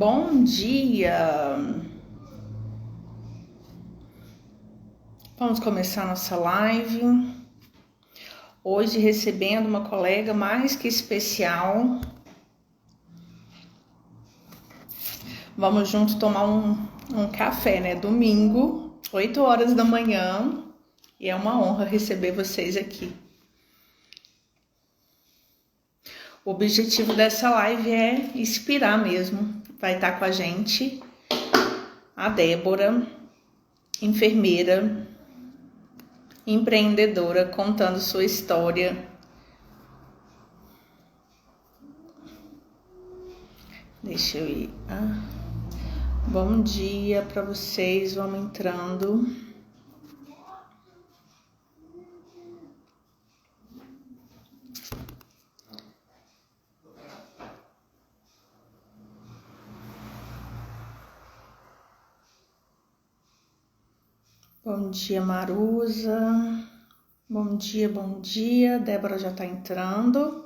Bom dia! Vamos começar nossa live. Hoje recebendo uma colega mais que especial. Vamos juntos tomar um café, né? Domingo, 8 horas da manhã. E é uma honra receber vocês aqui. O objetivo dessa live é inspirar mesmo. Vai estar com a gente a Débora, enfermeira, empreendedora, contando sua história. Deixa eu ir. Bom dia para vocês, vamos entrando. Bom dia, Marusa. Bom dia, bom dia. Débora já tá entrando.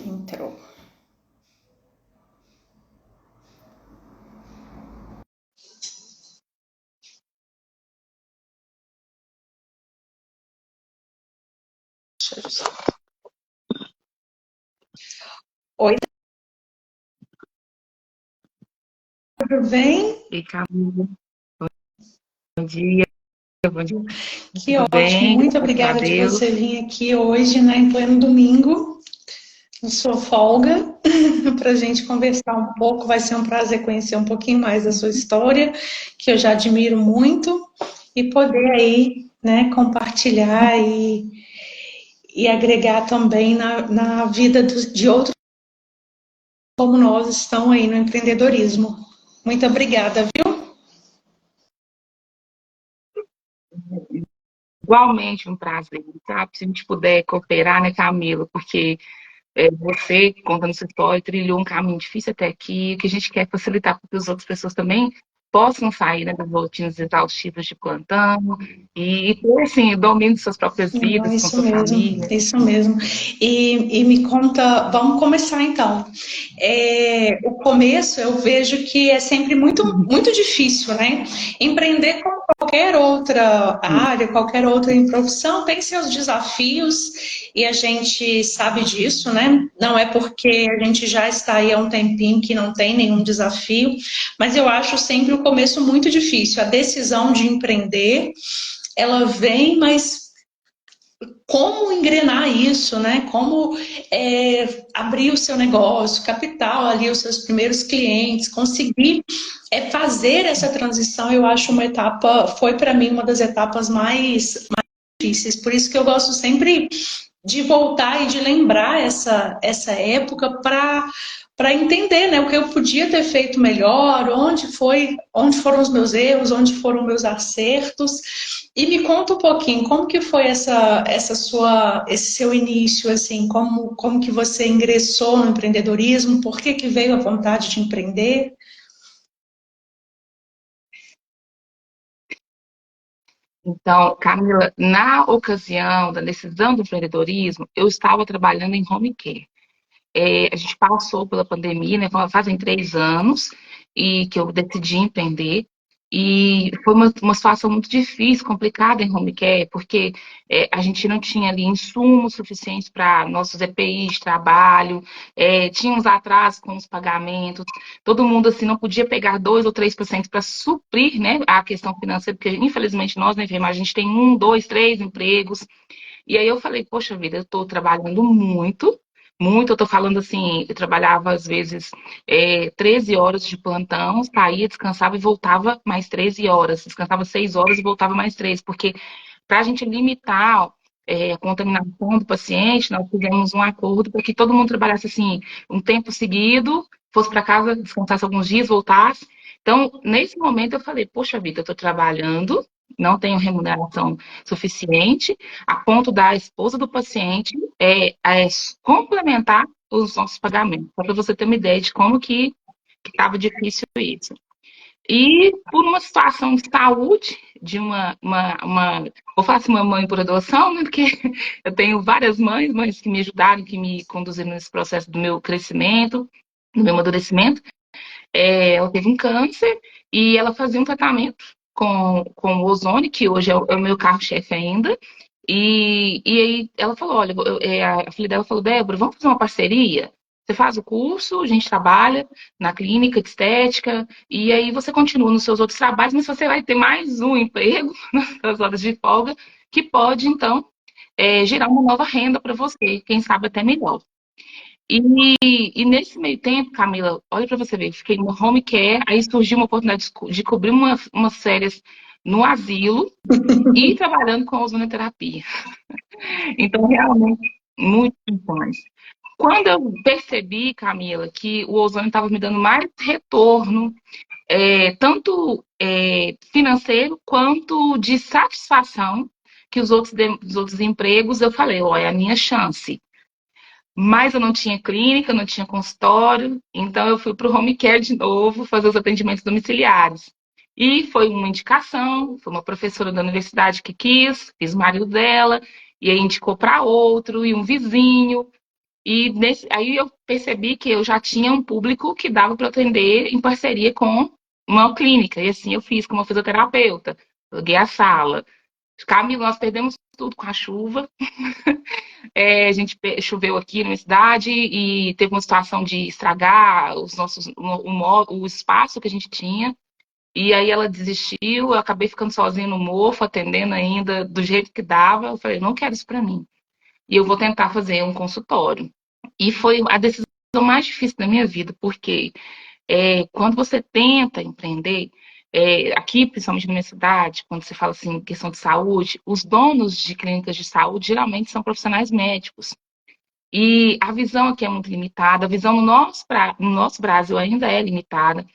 Entrou. Oi, tudo bem? E Camila, bom dia, bom dia. Que Tudo ótimo. bem? Muito Graças a obrigada de Deus. você vir aqui hoje, né, em pleno domingo, na sua folga, para a gente conversar um pouco. Vai ser um prazer conhecer um pouquinho mais da sua história, que eu já admiro muito, e poder aí, né, compartilhar e agregar também na vida de outros como nós estão aí no empreendedorismo. Muito obrigada, viu? Igualmente um prazer, sabe? Se a gente puder cooperar, né, Camila? Porque você, contando sua história, trilhou um caminho difícil até aqui, que a gente quer facilitar para que as outras pessoas também possam sair, né, das rotinas exaustivas de plantão e ter, assim, domínio de suas próprias Não, vidas, com sua família. isso mesmo. E me conta, vamos começar então. O começo eu vejo que é sempre muito difícil, né? Empreender como qualquer outra área, qualquer outra profissão, tem seus desafios e a gente sabe disso, né? Não é porque a gente já está aí há um tempinho que não tem nenhum desafio, mas eu acho sempre o começo muito difícil. A decisão de empreender, ela vem, mas como engrenar isso, né? Como abrir o seu negócio, capital ali, os seus primeiros clientes, conseguir fazer essa transição, eu acho uma etapa, foi para mim uma das etapas mais difíceis. Por isso que eu gosto sempre de voltar e de lembrar essa época para entender, né, o que eu podia ter feito melhor, onde foram os meus erros, onde foram meus acertos. E me conta um pouquinho, como que foi esse seu início, assim, como que você ingressou no empreendedorismo, por que que veio a vontade de empreender? Então, Camila, na ocasião da decisão do empreendedorismo, eu estava trabalhando em home care. A gente passou pela pandemia, né? Fazem 3 anos e que eu decidi empreender. E foi uma situação muito difícil, complicada em home care, porque a gente não tinha ali insumos suficientes para nossos EPIs de trabalho, tinha uns atrasos com os pagamentos, todo mundo assim não podia pegar 2 ou 3% para suprir, né, a questão financeira, porque infelizmente nós na enfermagem a gente tem 1, 2, 3 empregos. E aí eu falei, poxa vida, eu estou trabalhando muito, muito, eu estou falando assim, eu trabalhava às vezes 13 horas de plantão, saía, descansava e voltava mais 13 horas, descansava 6 horas e voltava mais 3, porque para a gente limitar a contaminação do paciente, nós fizemos um acordo para que todo mundo trabalhasse assim, um tempo seguido, fosse para casa, descansasse alguns dias, voltasse. Então, nesse momento eu falei, poxa vida, eu estou trabalhando, não tenho remuneração suficiente, a ponto da esposa do paciente complementar os nossos pagamentos, só para você ter uma ideia de como que estava difícil isso. E por uma situação de saúde, de vou falar assim, uma mãe por adoção, né? Porque eu tenho várias mães que me ajudaram, que me conduziram nesse processo do meu crescimento, do meu amadurecimento. Ela teve um câncer e ela fazia um tratamento com o ozônio, que hoje é o meu carro-chefe ainda. E aí ela falou, olha, a filha dela falou, Débora, vamos fazer uma parceria? Você faz o curso, a gente trabalha na clínica de estética, e aí você continua nos seus outros trabalhos, mas você vai ter mais um emprego nas horas de folga, que pode, então, gerar uma nova renda para você, quem sabe até melhor. E nesse meio tempo, Camila, olha para você ver, eu fiquei no home care, aí surgiu uma oportunidade de cobrir umas férias no asilo e trabalhando com ozonoterapia. Então, realmente, muito mais. Quando eu percebi, Camila, que o ozônio estava me dando mais retorno, tanto financeiro quanto de satisfação que os outros empregos, eu falei, ó, é a minha chance. Mas eu não tinha clínica, não tinha consultório, então eu fui para o home care de novo, fazer os atendimentos domiciliares. E foi uma indicação, foi uma professora da universidade que quis, fiz o marido dela, e aí indicou para outro, e um vizinho. Aí eu percebi que eu já tinha um público que dava para atender em parceria com uma clínica. E assim eu fiz como fisioterapeuta. Aluguei a sala. Camilo, nós perdemos tudo com a chuva. A gente choveu aqui na minha cidade e teve uma situação de estragar o espaço que a gente tinha. E aí ela desistiu, eu acabei ficando sozinha no mofo, atendendo ainda do jeito que dava. Eu falei, não quero isso para mim. E eu vou tentar fazer um consultório. E foi a decisão mais difícil da minha vida, porque quando você tenta empreender, aqui, principalmente na minha cidade, quando você fala assim, questão de saúde, os donos de clínicas de saúde geralmente são profissionais médicos. E a visão aqui é muito limitada, a visão no nosso Brasil ainda é limitada.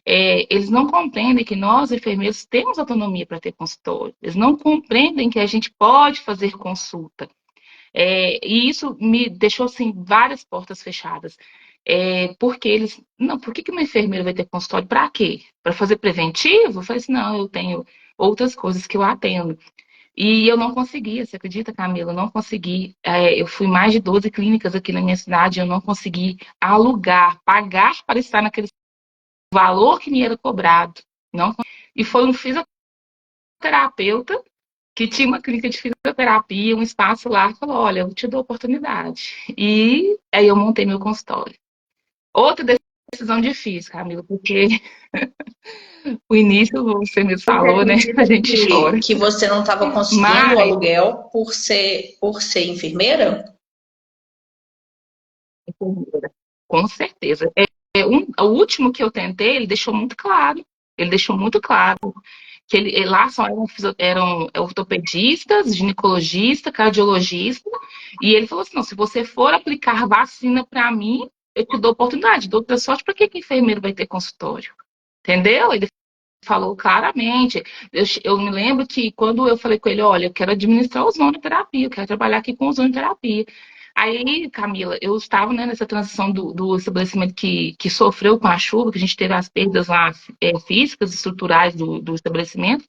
Eles não compreendem que nós, enfermeiros, temos autonomia para ter consultório. Eles não compreendem que a gente pode fazer consulta. E isso me deixou assim várias portas fechadas. Porque eles, não, por que uma enfermeira vai ter consultório? Para quê? Para fazer preventivo? Eu falei assim, não, eu tenho outras coisas que eu atendo. E eu não conseguia, você acredita, Camila? Eu não consegui. Eu fui mais de 12 clínicas aqui na minha cidade, eu não consegui alugar, pagar para estar naquele valor que me era cobrado. Não, e foi um fisioterapeuta que tinha uma clínica de fisioterapia, um espaço lá, que falou, olha, eu te dou oportunidade. E aí eu montei meu consultório. Outra decisão difícil, Camila, porque o início, você me Você falou, né? A acredita gente chora. que você não estava conseguindo o Mas, aluguel por ser enfermeira? com certeza. O último que eu tentei, ele deixou muito claro. Ele deixou muito claro que lá só eram ortopedistas, ginecologistas, cardiologistas, e ele falou assim, não, se você for aplicar vacina para mim, eu te dou oportunidade, dou outra sorte, para que enfermeiro vai ter consultório? Entendeu? Ele falou claramente. Eu me lembro que quando eu falei com ele, olha, eu quero administrar ozonoterapia, eu quero trabalhar aqui com ozonoterapia. Aí, Camila, eu estava, né, nessa transição do estabelecimento que sofreu com a chuva, que a gente teve as perdas lá físicas, estruturais do estabelecimento,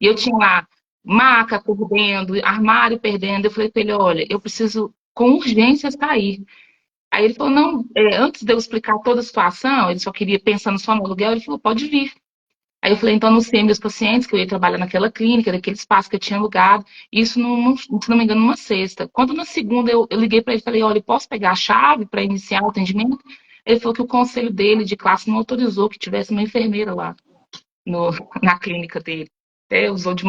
e eu tinha lá maca perdendo, armário perdendo. Eu falei com ele, olha, eu preciso com urgência sair. Aí ele falou, não, antes de eu explicar toda a situação, ele só queria, pensando só no aluguel, ele falou, pode vir. Aí eu falei, então, anunciei meus pacientes que eu ia trabalhar naquela clínica, naquele espaço que eu tinha alugado. Isso, se não me engano, numa sexta. Quando na segunda eu liguei para ele e falei, olha, posso pegar a chave para iniciar o atendimento? Ele falou que o conselho dele de classe não autorizou que tivesse uma enfermeira lá no, na clínica dele. Usou de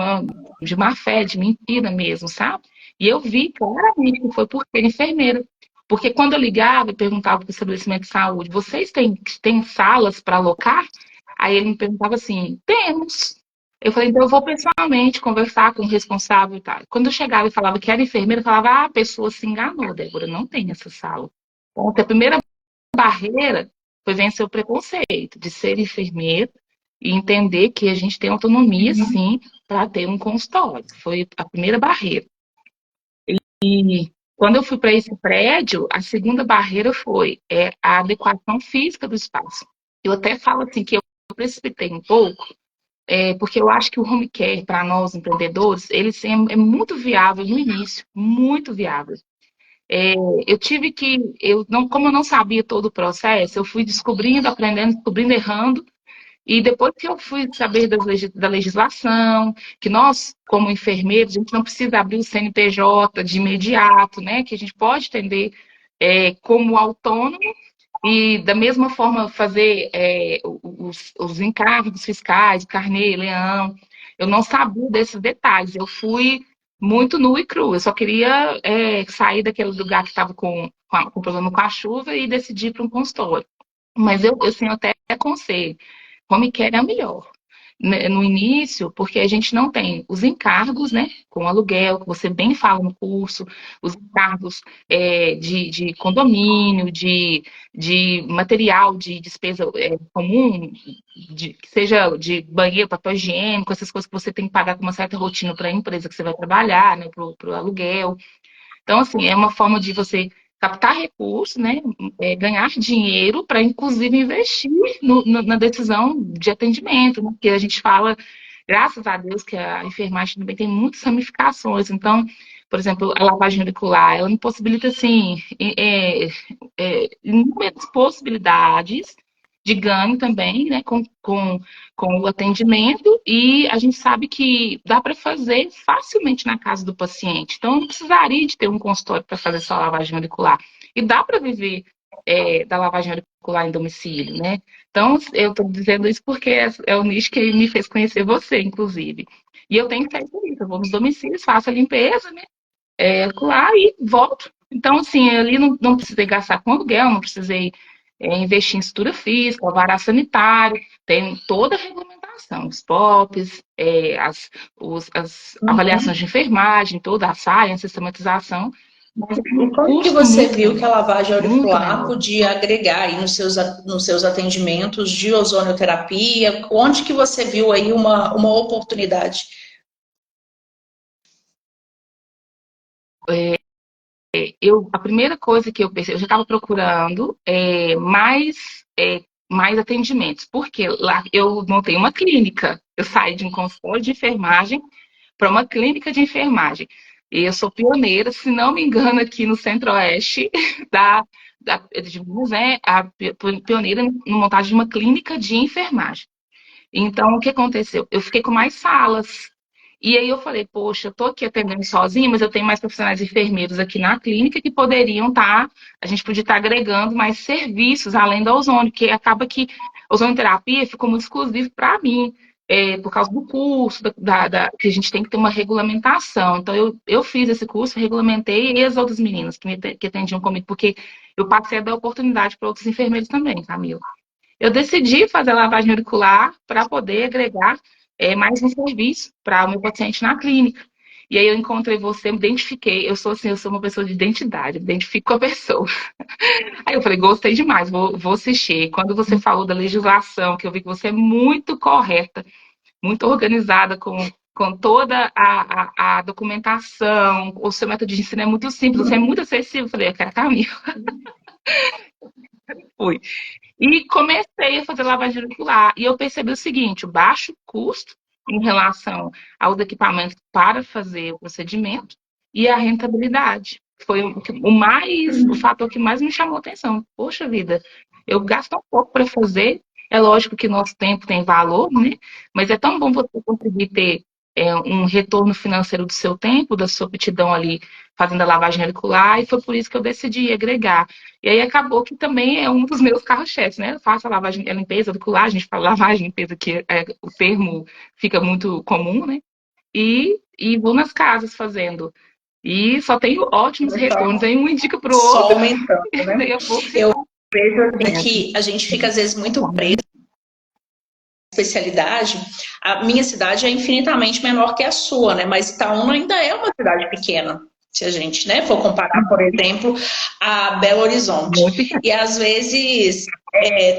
má fé, de mentira mesmo, sabe? E eu vi claramente que foi por ser enfermeira. Porque quando eu ligava e perguntava para o estabelecimento de saúde, vocês têm salas para alocar? Aí ele me perguntava assim, temos. Eu falei, então eu vou pessoalmente conversar com o responsável e tal. Quando eu chegava e falava que era enfermeira, eu falava, ah, a pessoa se enganou, Débora, não tem essa sala. Então, a primeira barreira foi vencer o preconceito de ser enfermeira e entender que a gente tem autonomia, sim, para ter um consultório. Foi a primeira barreira. E quando eu fui para esse prédio, a segunda barreira foi a adequação física do espaço. Eu até falo assim que precipitei um pouco, porque eu acho que o home care, para nós empreendedores, é muito viável no início, muito viável. É, eu tive que, como eu não sabia todo o processo, eu fui descobrindo, aprendendo, descobrindo, errando, e depois que eu fui saber da legislação, que nós, como enfermeiros, a gente não precisa abrir o CNPJ de imediato, né? Que a gente pode atender como autônomo e, da mesma forma, fazer os encargos fiscais, carnê, leão. Eu não sabia desses detalhes. Eu fui muito nua e crua. Eu só queria sair daquele lugar que estava com problema com a chuva e decidir ir para um consultório. Mas assim, eu até aconselho. Home care é a melhor. No início, porque a gente não tem os encargos, né, com aluguel, que você bem fala no curso, os encargos de condomínio, de material de despesa comum, que seja de banheiro, papel higiênico, essas coisas que você tem que pagar com uma certa rotina para a empresa que você vai trabalhar, né, para o aluguel. Então, assim, é uma forma de você captar recursos, né? Ganhar dinheiro para, inclusive, investir na decisão de atendimento, né? Porque a gente fala, graças a Deus, que a enfermagem também tem muitas ramificações. Então, por exemplo, a lavagem auricular, ela me possibilita, assim, inúmeras possibilidades de ganho também, né? Com o atendimento, e a gente sabe que dá para fazer facilmente na casa do paciente. Então, não precisaria de ter um consultório para fazer só lavagem auricular. E dá para viver da lavagem auricular em domicílio, né? Então, eu estou dizendo isso porque é o nicho que me fez conhecer você, inclusive. E eu tenho feito isso, eu vou nos domicílios, faço a limpeza, né? Auricular e volto. Então, assim, ali não precisei gastar com aluguel, não precisei investir em estrutura física, alvará sanitário, tem toda a regulamentação, os POPs, as avaliações de enfermagem, toda a SAI, a sistematização, mas é E um como que custo você muito viu que a menor, lavagem muito auricular menor. podia agregar aí nos seus atendimentos de ozonioterapia? Onde que você viu aí uma oportunidade? A primeira coisa que eu pensei, eu já estava procurando mais atendimentos, porque lá eu montei uma clínica, eu saí de um consultório de enfermagem para uma clínica de enfermagem. E eu sou pioneira, se não me engano, aqui no Centro-Oeste de Minas, né, pioneira na montagem de uma clínica de enfermagem. Então, o que aconteceu? Eu fiquei com mais salas. E aí eu falei, poxa, eu tô aqui atendendo sozinha, mas eu tenho mais profissionais enfermeiros aqui na clínica que poderiam a gente podia estar agregando mais serviços além da ozônio, porque acaba que a ozonioterapia ficou muito exclusiva para mim, por causa do curso, que a gente tem que ter uma regulamentação. Então, eu fiz esse curso, regulamentei, e as outras meninas que atendiam comigo, porque eu passei a dar oportunidade para outros enfermeiros também, Camila. Eu decidi fazer lavagem auricular para poder agregar mais um serviço para o meu paciente na clínica. E aí eu encontrei você, me identifiquei. Eu sou assim, eu sou uma pessoa de identidade, me identifico com a pessoa. Aí eu falei, gostei demais, vou assistir. Quando você falou da legislação, que eu vi que você é muito correta, muito organizada com toda a documentação, o seu método de ensino é muito simples, você é muito acessível. Eu falei, eu quero caminho. Fui. E comecei a fazer lavagem auricular. E eu percebi o seguinte: o baixo custo em relação aos equipamentos para fazer o procedimento e a rentabilidade. Foi o fator que mais me chamou a atenção. Poxa vida, eu gasto um pouco para fazer. É lógico que nosso tempo tem valor, né? Mas é tão bom você conseguir ter um retorno financeiro do seu tempo, da sua aptidão ali fazendo a lavagem auricular, e foi por isso que eu decidi agregar. E aí acabou que também é um dos meus carros-chefes, né? Eu faço a lavagem, a limpeza auricular, a gente fala lavagem, limpeza, que o termo fica muito comum, né? E vou nas casas fazendo. E só tenho ótimos retornos. Então, Aí um indica para o só outro, aumentando, e né? daí a pouco você Eu tá. vejo assim, que a gente fica às vezes muito preso à especialidade. A minha cidade é infinitamente menor que a sua, né? Mas Itaúna ainda é uma cidade pequena. Se a gente, né, for comparar, por exemplo, a Belo Horizonte. Muito E às vezes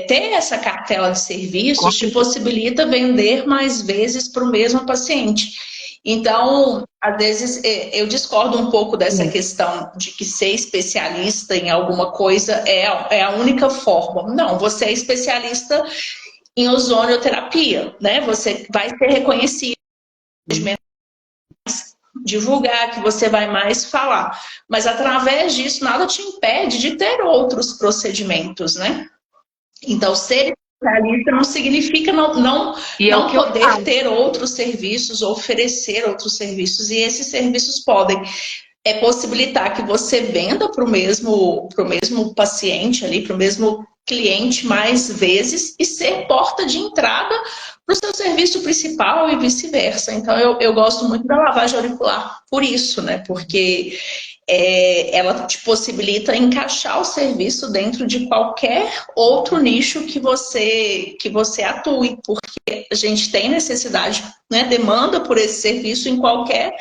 ter essa cartela de serviços te complicado. possibilita vender mais vezes para o mesmo paciente. Então, às vezes, eu discordo um pouco dessa questão de que ser especialista em alguma coisa é a única forma. Não, você é especialista em ozonioterapia, né? Você vai ser reconhecido, divulgar, que você vai mais falar. Mas através disso, nada te impede de ter outros procedimentos, né? Então, ser especialista não significa E é o não que eu poder faço. ter outros serviços, oferecer outros serviços. E esses serviços podem possibilitar que você venda para o mesmo paciente ali, para o mesmo cliente mais vezes e ser porta de entrada para o seu serviço principal e vice-versa. Então, eu gosto muito da lavagem auricular por isso, né? Porque ela te possibilita encaixar o serviço dentro de qualquer outro nicho que você atue, porque a gente tem necessidade, né, demanda por esse serviço em qualquer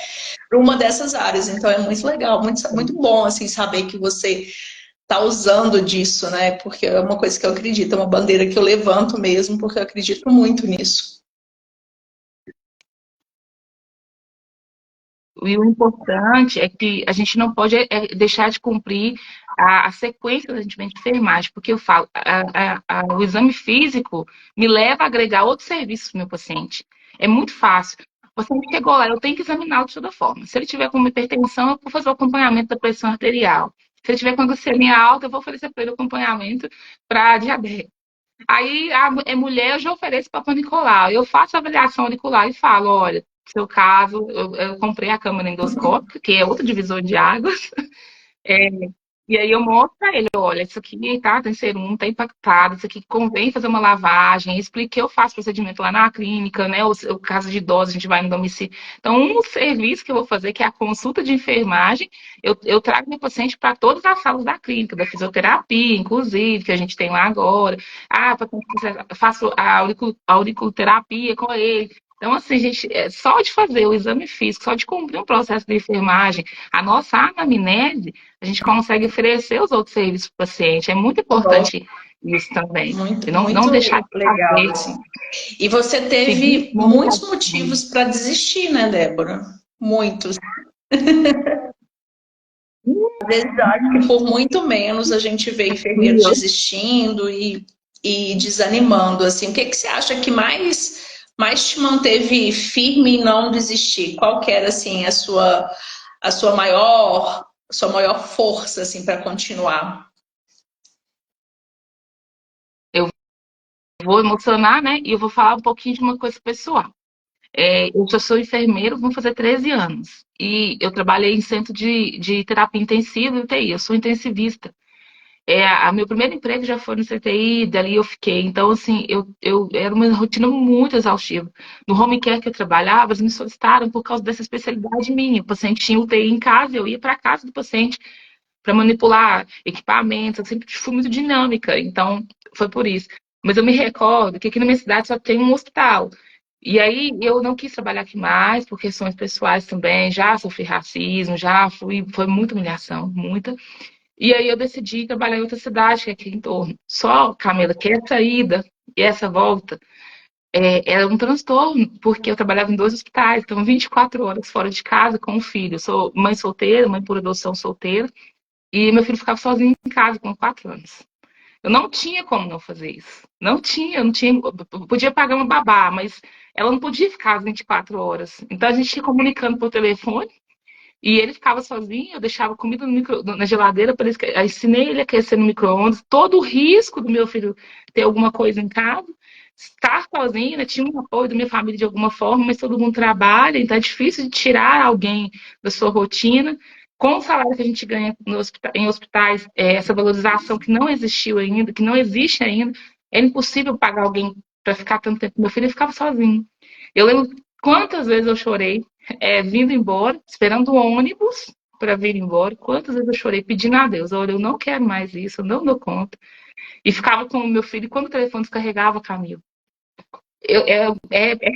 uma dessas áreas. Então é muito legal, muito bom assim saber que você está usando disso, né? Porque é uma coisa que eu acredito, é uma bandeira que eu levanto mesmo, porque eu acredito muito nisso. E o importante é que a gente não pode deixar de cumprir a sequência do atendimento de enfermagem, porque eu falo, o exame físico me leva a agregar outros serviços para o meu paciente. É muito fácil. O paciente chegou lá, eu tenho que examiná-lo de toda forma. Se ele tiver com hipertensão, eu vou fazer o acompanhamento da pressão arterial. Se ele tiver com glicemia alta, eu vou oferecer para ele o acompanhamento para diabetes. Aí é mulher, eu já ofereço para panicolar. Eu faço a avaliação auricular e falo, olha, no seu caso, eu comprei a câmara endoscópica, que é outro divisor de águas. É, e aí eu mostro para ele, olha, isso aqui tá, tem serum, tá impactado, isso aqui convém fazer uma lavagem, expliquei que eu faço procedimento lá na clínica, né? O caso de idosos, a gente vai no domicílio. Então, um serviço que eu vou fazer, que é a consulta de enfermagem, eu trago meu paciente para todas as salas da clínica, da fisioterapia, inclusive, que a gente tem lá agora. Ah, eu faço a auriculoterapia com ele. Então, assim, gente, só de fazer o exame físico, só de cumprir um processo de enfermagem, a nossa anamnese, a gente consegue oferecer os outros serviços para o paciente. É muito importante isso também. E não deixar Muito de legal, fazer, assim. E você seguir teve muito muitos a motivos para desistir, né, Débora? Muitos. Às vezes eu acho que por muito menos a gente vê enfermeiros desistindo e desanimando, assim. O que que você acha que mais te manteve firme e não desistir? Qual que era, assim, a sua maior força, assim, para continuar? Eu vou emocionar, né? E eu vou falar um pouquinho de uma coisa pessoal. Eu já sou enfermeiro, vão fazer 13 anos. E eu trabalhei em centro de terapia intensiva e UTI. Eu sou intensivista. Meu primeiro emprego já foi no CTI, dali eu fiquei. Então, assim, eu era uma rotina muito exaustiva. No home care que eu trabalhava, eles me solicitaram por causa dessa especialidade minha. O paciente tinha UTI em casa, eu ia para casa do paciente para manipular equipamentos. Eu sempre fui muito dinâmica, então foi por isso. Mas eu me recordo que aqui na minha cidade só tem um hospital. E aí eu não quis trabalhar aqui mais por questões pessoais também. Já sofri racismo, foi muita humilhação, muita. E aí eu decidi trabalhar em outra cidade, que é aqui em torno. Só, Camila, que essa ida e essa volta era um transtorno, porque eu trabalhava em dois hospitais, então 24 horas fora de casa com o filho. Eu sou mãe solteira, mãe por adoção solteira, e meu filho ficava sozinho em casa com 4 anos. Eu não tinha como não fazer isso. Eu não tinha. Eu podia pagar uma babá, mas ela não podia ficar às 24 horas. Então a gente ia comunicando por telefone. E ele ficava sozinho, eu deixava comida na geladeira, para ele, eu ensinei ele a aquecer no micro-ondas, todo o risco do meu filho ter alguma coisa em casa, estar sozinho, né? Tinha um apoio da minha família de alguma forma, mas todo mundo trabalha, então é difícil de tirar alguém da sua rotina. Com o salário que a gente ganha em hospitais, essa valorização que não existiu ainda, que não existe ainda, é impossível pagar alguém para ficar tanto tempo. Meu filho ficava sozinho. Eu lembro quantas vezes eu chorei vindo embora, esperando o ônibus para vir embora. Quantas vezes eu chorei pedindo a Deus, olha, eu não quero mais isso, eu não dou conta. E ficava com o meu filho, e quando o telefone descarregava, Camilo, é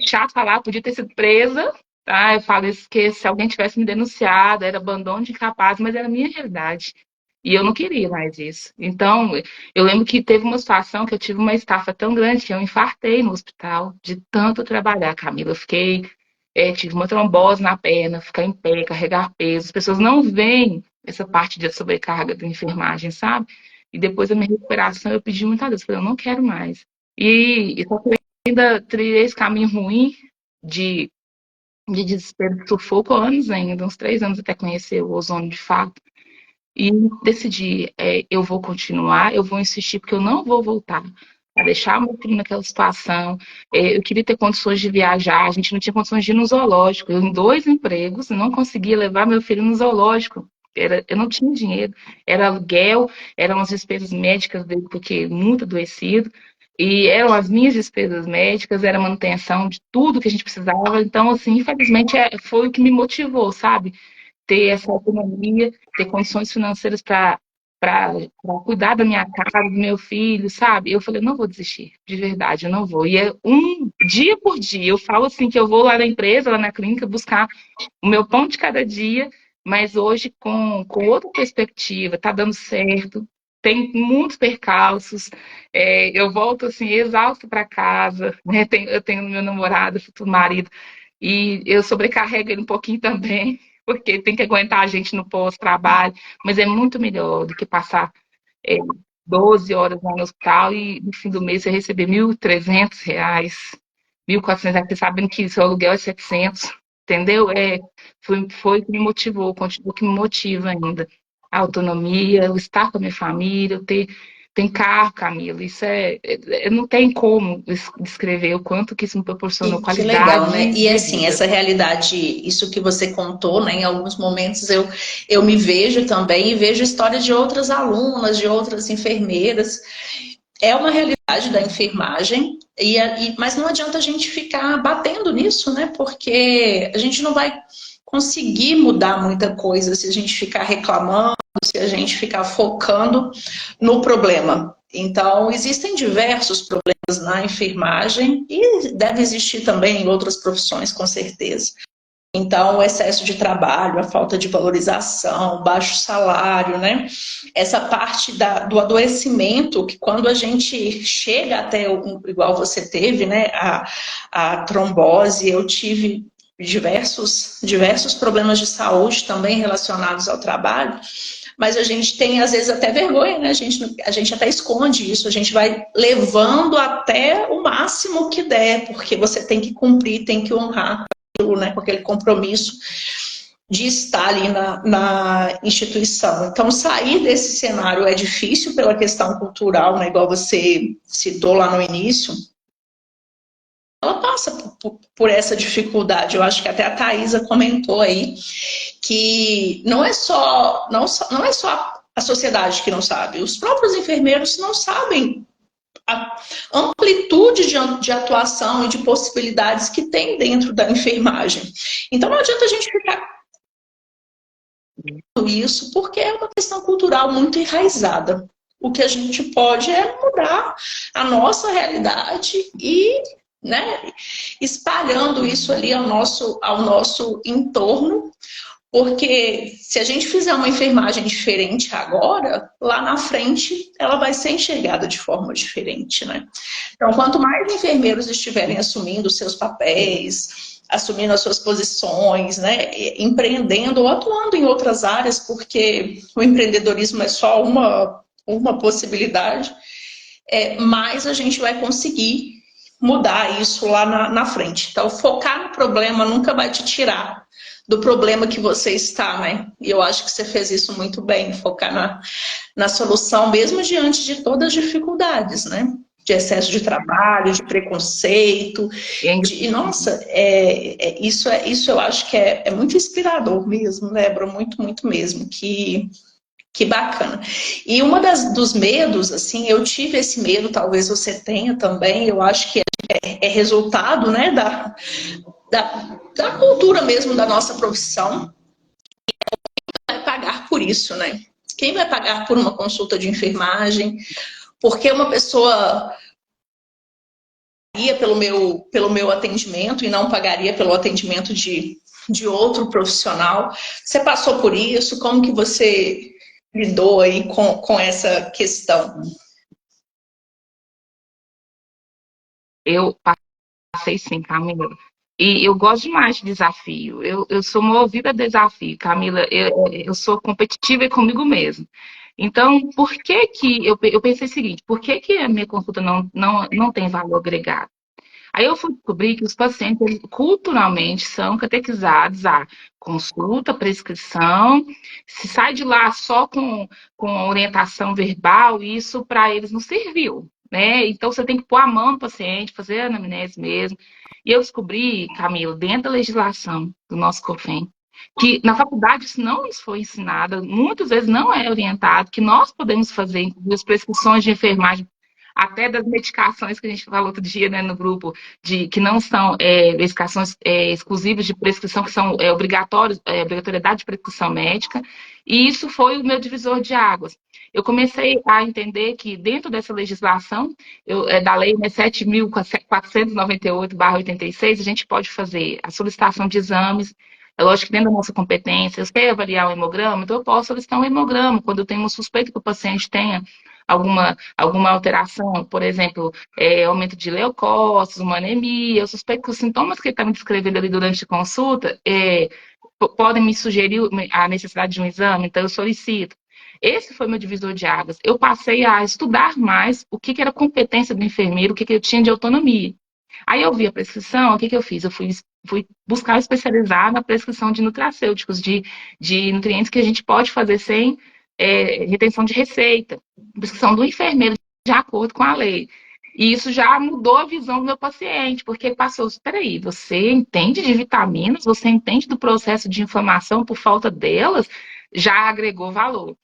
chato falar, podia ter sido presa, tá? Eu falo isso que se alguém tivesse me denunciado, era abandono de incapaz, mas era a minha realidade. E eu não queria mais isso. Então, eu lembro que teve uma situação que eu tive uma estafa tão grande que eu infartei no hospital de tanto trabalhar, Camila. Eu fiquei tive uma trombose na perna, ficar em pé, carregar peso. As pessoas não veem essa parte de sobrecarga da enfermagem, sabe? E depois da minha recuperação, eu pedi muito a Deus, falei, eu não quero mais. E só que eu ainda trilhei esse caminho ruim de, de desespero, de sufoco, anos ainda, uns 3 anos até conhecer o ozônio de fato. E decidi, eu vou continuar, eu vou insistir, porque eu não vou voltar a deixar meu filho naquela situação. Eu queria ter condições de viajar, a gente não tinha condições de ir no zoológico. Eu, em 2 empregos, não conseguia levar meu filho no zoológico. Eu não tinha dinheiro, era aluguel, eram as despesas médicas dele, porque muito adoecido, e eram as minhas despesas médicas, era a manutenção de tudo que a gente precisava. Então, assim, infelizmente, foi o que me motivou, sabe? Ter essa autonomia, ter condições financeiras para cuidar da minha casa, do meu filho, sabe? Eu falei, não vou desistir, de verdade, eu não vou. E é um dia por dia, eu falo assim que eu vou lá na empresa, lá na clínica, buscar o meu pão de cada dia, mas hoje com outra perspectiva, tá dando certo, tem muitos percalços, eu volto assim, exausto para casa, né? Eu tenho meu namorado, futuro marido, e eu sobrecarrego ele um pouquinho também, porque tem que aguentar a gente no pós-trabalho, mas é muito melhor do que passar é, 12 horas lá no hospital e no fim do mês você receber R$ 1.300, 1.400, você sabendo que seu aluguel é 700, entendeu? Foi o que me motivou, continua que me motiva ainda. A autonomia, o estar com a minha família, tem carro, Camila, isso não tem como descrever o quanto que isso me proporcionou Que legal, né? qualidade E de assim, vida. essa realidade, isso que você contou, né? Em alguns momentos eu me vejo também e vejo histórias de outras alunas, de outras enfermeiras. É uma realidade da enfermagem, mas não adianta a gente ficar batendo nisso, né? Porque a gente não vai conseguir mudar muita coisa se a gente ficar reclamando, se a gente ficar focando no problema. Então, existem diversos problemas na enfermagem e deve existir também em outras profissões, com certeza. Então, o excesso de trabalho, a falta de valorização, baixo salário, né? Essa parte do adoecimento, que quando a gente chega até, igual você teve, né? A trombose, eu tive diversos problemas de saúde também relacionados ao trabalho, mas a gente tem, às vezes, até vergonha, né? A gente até esconde isso, a gente vai levando até o máximo que der, porque você tem que cumprir, tem que honrar, né, com aquele compromisso de estar ali na instituição. Então, sair desse cenário é difícil pela questão cultural, né, igual você citou lá no início. Ela passa por essa dificuldade. Eu acho que até a Thaisa comentou aí que não é só a sociedade que não sabe, os próprios enfermeiros não sabem a amplitude de atuação e de possibilidades que tem dentro da enfermagem. Então não adianta a gente ficar com isso, porque é uma questão cultural muito enraizada. O que a gente pode é mudar a nossa realidade e, né, espalhando isso ali ao nosso entorno, porque se a gente fizer uma enfermagem diferente agora, lá na frente ela vai ser enxergada de forma diferente, né? Então, quanto mais enfermeiros estiverem assumindo os seus papéis, assumindo as suas posições, né, empreendendo ou atuando em outras áreas, porque o empreendedorismo é só uma possibilidade, mais a gente vai conseguir mudar isso lá na frente. Então, focar no problema nunca vai te tirar do problema que você está, né? E eu acho que você fez isso muito bem, focar na solução, mesmo diante de todas as dificuldades, né? De excesso de trabalho, de preconceito, e nossa, isso eu acho que é muito inspirador mesmo, né, Bro? Muito, muito mesmo, que bacana. E dos medos, assim, eu tive esse medo, talvez você tenha também, eu acho que é resultado, né, da cultura mesmo da nossa profissão. Vai pagar por isso, né? Quem vai pagar por uma consulta de enfermagem? Porque uma pessoa pagaria pelo meu atendimento e não pagaria pelo atendimento de outro profissional. Você passou por isso? Como que você lidou aí com essa questão? Eu passei sim, Camila. E eu gosto demais de desafio. Eu sou movida a desafio, Camila. Eu sou competitiva comigo mesma. Então, por que que eu pensei o seguinte, por que que a minha consulta não tem valor agregado? Aí eu fui descobrir que os pacientes, eles, culturalmente, são catequizados a consulta, prescrição, se sai de lá só com orientação verbal, isso para eles não serviu, né? Então você tem que pôr a mão no paciente, fazer a anamnese mesmo. E eu descobri, Camila, dentro da legislação do nosso COFEN, que na faculdade isso não nos foi ensinado, muitas vezes não é orientado, que nós podemos fazer, inclusive, as prescrições de enfermagem, até das medicações que a gente falou outro dia, né, no grupo, de que não são medicações exclusivas de prescrição, que são obrigatórios, obrigatoriedade de prescrição médica, e isso foi o meu divisor de águas. Eu comecei a entender que dentro dessa legislação, da lei, né, 7.498/86, a gente pode fazer a solicitação de exames. É lógico que dentro da nossa competência, eu sei avaliar o hemograma, então eu posso solicitar um hemograma quando eu tenho uma suspeita que o paciente tenha alguma alteração, por exemplo, aumento de leucócitos, uma anemia. Eu suspeito que os sintomas que ele está me descrevendo ali durante a consulta podem me sugerir a necessidade de um exame, então eu solicito. Esse foi meu divisor de águas. Eu passei a estudar mais o que era competência do enfermeiro, o que eu tinha de autonomia. Aí eu vi a prescrição, o que eu fiz? Eu fui buscar especializar na prescrição de nutracêuticos, de nutrientes que a gente pode fazer sem retenção de receita, prescrição do enfermeiro de acordo com a lei. E isso já mudou a visão do meu paciente, porque ele passou, espera aí, você entende de vitaminas, você entende do processo de inflamação por falta delas, já agregou valor.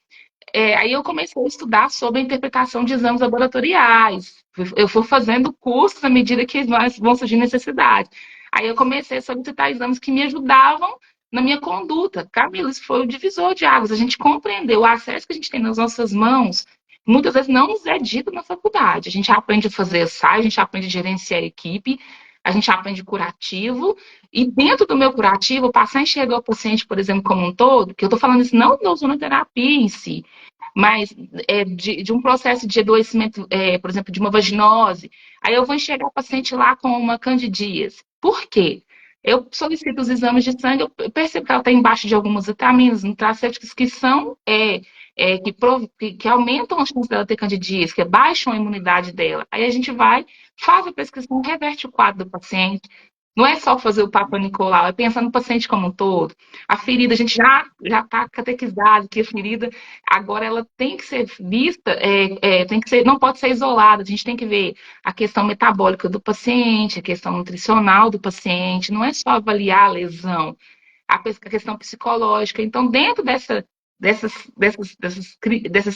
Aí eu comecei a estudar sobre a interpretação de exames laboratoriais. Eu fui fazendo cursos à medida que vão surgir necessidades. Aí eu comecei a solicitar exames que me ajudavam na minha conduta. Camila, isso foi o divisor de águas. A gente compreendeu o acesso que a gente tem nas nossas mãos. Muitas vezes não nos é dito na faculdade. A gente aprende a fazer ensaio, a gente aprende a gerenciar a equipe, a gente aprende curativo. E dentro do meu curativo, passar a enxergar o paciente, por exemplo, como um todo, que eu estou falando isso não da ozonoterapia em si, mas de um processo de adoecimento, por exemplo, de uma vaginose. Aí eu vou enxergar o paciente lá com uma candidíase. Por quê? Eu solicito os exames de sangue, eu percebo que ela está embaixo de algumas vitaminas, nutracêuticos que são que aumentam a chance dela ter candidíase, que baixam a imunidade dela. Aí a gente vai, faz a prescrição, reverte o quadro do paciente. Não é só fazer o Papa Nicolau, é pensar no paciente como um todo. A ferida, a gente já está catequizado que a ferida agora ela tem que ser vista, tem que ser, não pode ser isolada. A gente tem que ver a questão metabólica do paciente, a questão nutricional do paciente. Não é só avaliar a lesão, a questão psicológica. Então, dentro dessas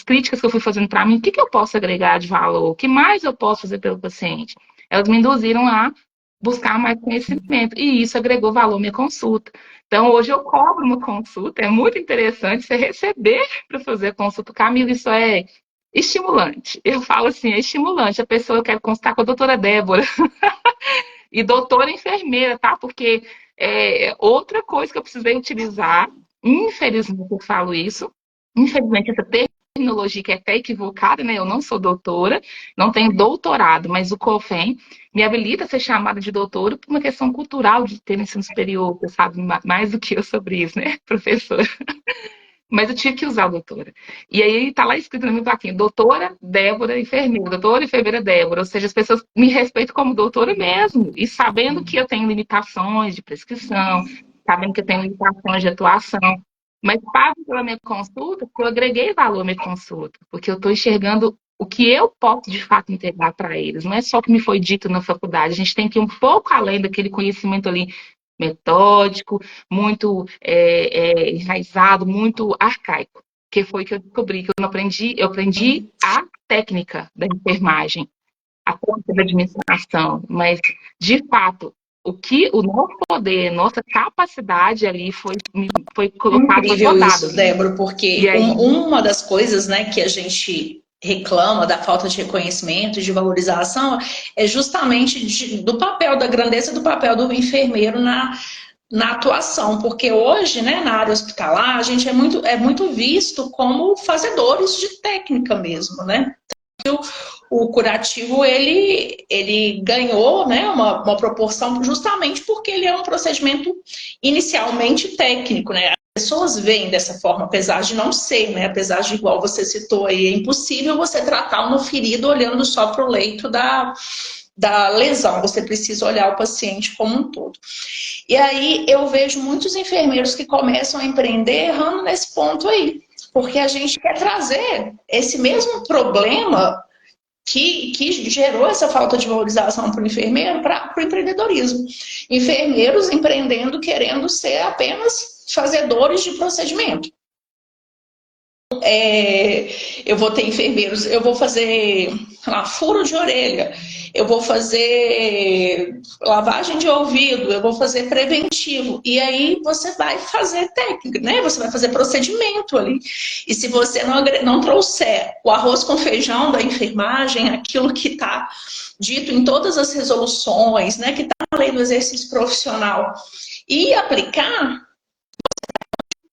críticas que eu fui fazendo para mim, o que eu posso agregar de valor? O que mais eu posso fazer pelo paciente? Elas me induziram a buscar mais conhecimento. E isso agregou valor à minha consulta. Então, hoje eu cobro uma consulta, é muito interessante você receber para fazer a consulta. Camila, isso é estimulante. Eu falo assim, é estimulante. A pessoa quer consultar com a doutora Débora. E doutora enfermeira, tá? Porque outra coisa que eu precisei utilizar, infelizmente eu falo isso, infelizmente essa terminologia que é até equivocada, né? Eu não sou doutora, não tenho doutorado, mas o COFEN me habilita a ser chamada de doutora por uma questão cultural de ter ensino superior, você sabe mais do que eu sobre isso, né, professora? Mas eu tinha que usar doutora. E aí tá lá escrito na minha plaquinha, doutora Débora enfermeira, doutora enfermeira Débora, ou seja, as pessoas me respeitam como doutora mesmo, e sabendo que eu tenho limitações de prescrição, sabendo que eu tenho limitações de atuação, mas pago pela minha consulta, porque eu agreguei valor à minha consulta, porque eu estou enxergando o que eu posso de fato entregar para eles. Não é só o que me foi dito na faculdade, a gente tem que ir um pouco além daquele conhecimento ali metódico, muito enraizado, muito arcaico, que foi que eu descobri, que eu aprendi a técnica da enfermagem, a técnica da administração, mas, de fato, o nosso poder, nossa capacidade ali foi colocado nas Incrível rodadas. isso, Débora, porque Aí, uma das coisas, né, que a gente reclama da falta de reconhecimento, de valorização, é justamente do papel, da grandeza do papel do enfermeiro na atuação, porque hoje, né, na área hospitalar, a gente é muito visto como fazedores de técnica mesmo, né? o curativo ele ganhou, né, uma proporção justamente porque ele é um procedimento inicialmente técnico, né? As pessoas veem dessa forma, apesar de não ser, né? Apesar de, igual você citou aí, é impossível você tratar uma ferida olhando só para o leito da lesão, você precisa olhar o paciente como um todo. E aí eu vejo muitos enfermeiros que começam a empreender errando nesse ponto aí, porque a gente quer trazer esse mesmo problema que gerou essa falta de valorização para o enfermeiro, para o empreendedorismo. Enfermeiros empreendendo, querendo ser apenas fazedores de procedimento. Eu vou ter enfermeiros, eu vou fazer furo de orelha, eu vou fazer lavagem de ouvido, eu vou fazer preventivo. E aí você vai fazer técnica, né? Você vai fazer procedimento ali. E se você não trouxer o arroz com feijão da enfermagem, aquilo que está dito em todas as resoluções, né? Que está na lei do exercício profissional, e aplicar,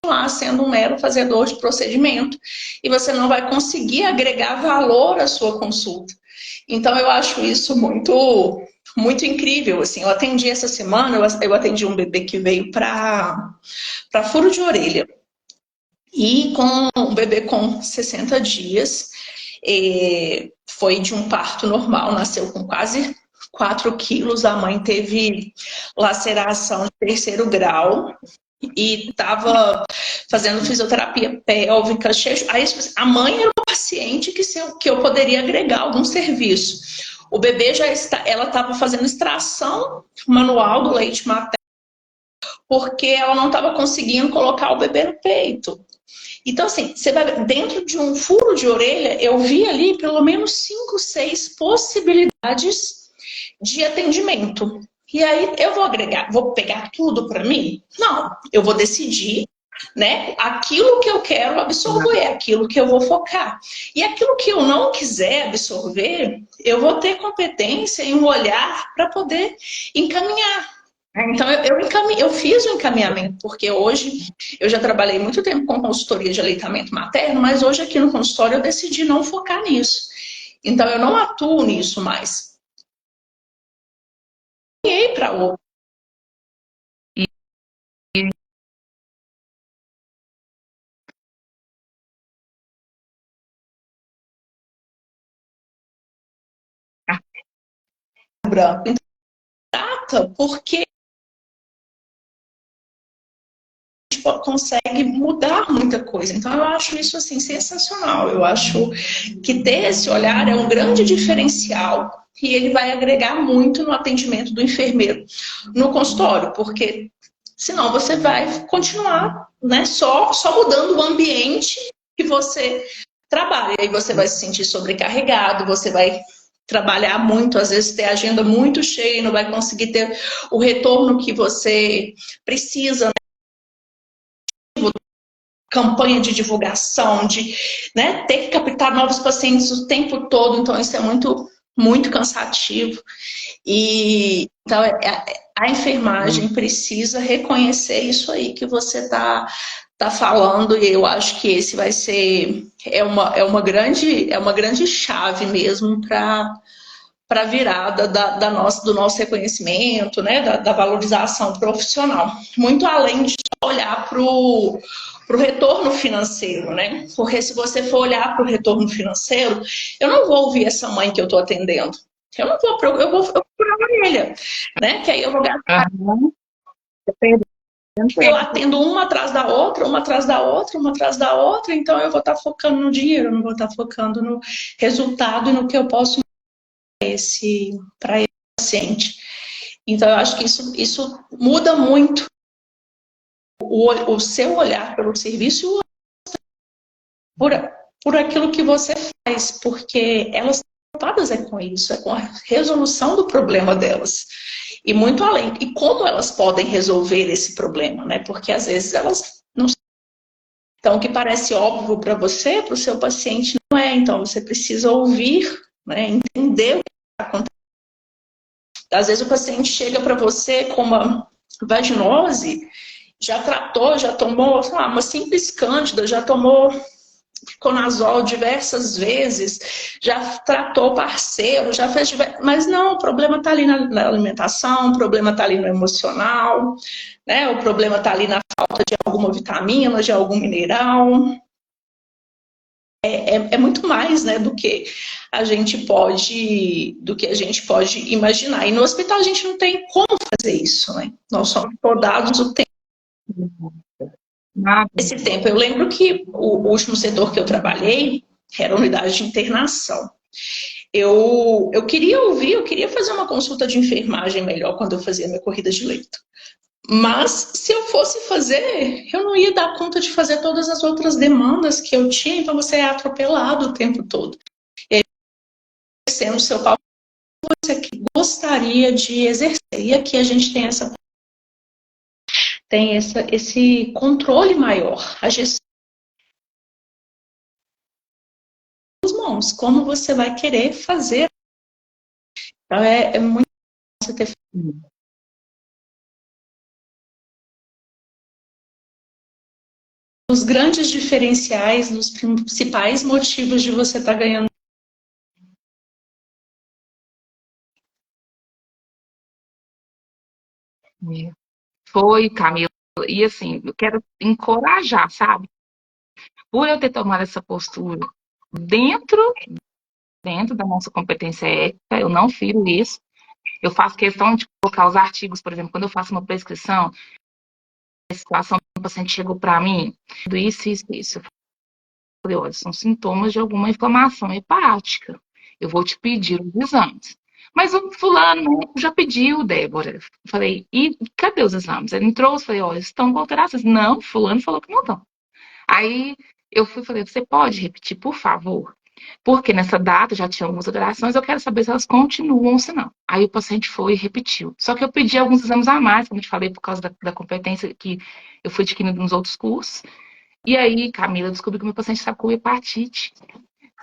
lá sendo um mero fazedor de procedimento e você não vai conseguir agregar valor à sua consulta. Então eu acho isso muito incrível. Assim, eu atendi essa semana, eu atendi um bebê que veio para furo de orelha e com um bebê com 60 dias, foi de um parto normal, nasceu com quase 4 quilos, a mãe teve laceração de 3º grau e estava fazendo fisioterapia pélvica. Aí a mãe era uma paciente que eu poderia agregar algum serviço. O bebê ela estava fazendo extração manual do leite materno porque ela não estava conseguindo colocar o bebê no peito. Então, assim, você vai dentro de um furo de orelha, eu vi ali pelo menos 5, 6 possibilidades de atendimento. E aí eu vou agregar, vou pegar tudo para mim? Não, eu vou decidir, né? Aquilo que eu quero absorver, aquilo que eu vou focar. E aquilo que eu não quiser absorver, eu vou ter competência e um olhar para poder encaminhar. Então, eu fiz o encaminhamento, porque hoje eu já trabalhei muito tempo com consultoria de aleitamento materno, mas hoje aqui no consultório eu decidi não focar nisso. Então, eu não atuo nisso mais. E para outro. Branco. Então, trata porque a gente consegue mudar muita coisa. Então, eu acho isso assim sensacional. Eu acho que ter esse olhar é um grande diferencial e ele vai agregar muito no atendimento do enfermeiro no consultório, porque senão você vai continuar, né, só mudando o ambiente que você trabalha. E aí você vai se sentir sobrecarregado, você vai trabalhar muito, às vezes ter a agenda muito cheia e não vai conseguir ter o retorno que você precisa, né? Campanha de divulgação, de, né, ter que captar novos pacientes o tempo todo, então isso é muito cansativo. E então a enfermagem precisa reconhecer isso aí que você está falando, e eu acho que esse vai ser uma grande chave mesmo para a virada do nosso reconhecimento, né, da valorização profissional. Muito além de olhar para o retorno financeiro, né? Porque se você for olhar para o retorno financeiro, eu não vou ouvir essa mãe que eu estou atendendo. Eu não vou, eu vou procurar a orelha, né? Que aí eu vou gastar. Eu atendo uma atrás da outra, uma atrás da outra, uma atrás da outra, então eu vou estar focando no dinheiro, eu não vou estar focando no resultado e no que eu posso para esse paciente. Então eu acho que isso muda muito o seu olhar pelo serviço por aquilo que você faz, porque elas estão preocupadas com isso, é com a resolução do problema delas. E muito além. E como elas podem resolver esse problema, né? Porque às vezes elas não sabem. Então, o que parece óbvio para você, para o seu paciente, não é. Então, você precisa ouvir, né? Entender o que está acontecendo. Às vezes o paciente chega para você com uma vaginose, já tratou, já tomou uma simples cândida, já tomou conazol diversas vezes, já tratou parceiro, já fez mas não, o problema está ali na alimentação, o problema está ali no emocional, né? O problema está ali na falta de alguma vitamina, de algum mineral. É muito mais, né, do que a gente pode imaginar. E no hospital a gente não tem como fazer isso, né? Nós somos podados o tempo. Nada. Esse tempo. Eu lembro que o último setor que eu trabalhei era a unidade de internação. Eu queria ouvir, eu queria fazer uma consulta de enfermagem melhor quando eu fazia minha corrida de leito. Mas se eu fosse fazer, eu não ia dar conta de fazer todas as outras demandas que eu tinha, então você é atropelado o tempo todo. E aí, sendo o seu papel, você que gostaria de exercer. E aqui a gente tem esse controle maior, a gestão das mãos, como você vai querer fazer. Então é muito você ter os grandes diferenciais, os principais motivos de você estar ganhando. Foi, Camila. E assim, eu quero encorajar, sabe? Por eu ter tomado essa postura dentro, dentro da nossa competência ética, eu não firo isso. Eu faço questão de colocar os artigos, por exemplo, quando eu faço uma prescrição, a situação do paciente chegou para mim, isso. Eu falei, olha, são sintomas de alguma inflamação hepática. Eu vou te pedir os exames. Mas o fulano já pediu, Débora. Eu falei, e cadê os exames? Ele entrou, eu falei, olha, estão com alterações. Não, fulano falou que não estão. Aí eu falei, você pode repetir, por favor? Porque nessa data já tinha algumas alterações, eu quero saber se elas continuam ou se não. Aí o paciente foi e repetiu. Só que eu pedi alguns exames a mais, como eu te falei, por causa da competência que eu fui adquirindo nos outros cursos. E aí, Camila, eu descobri que meu paciente estava com hepatite.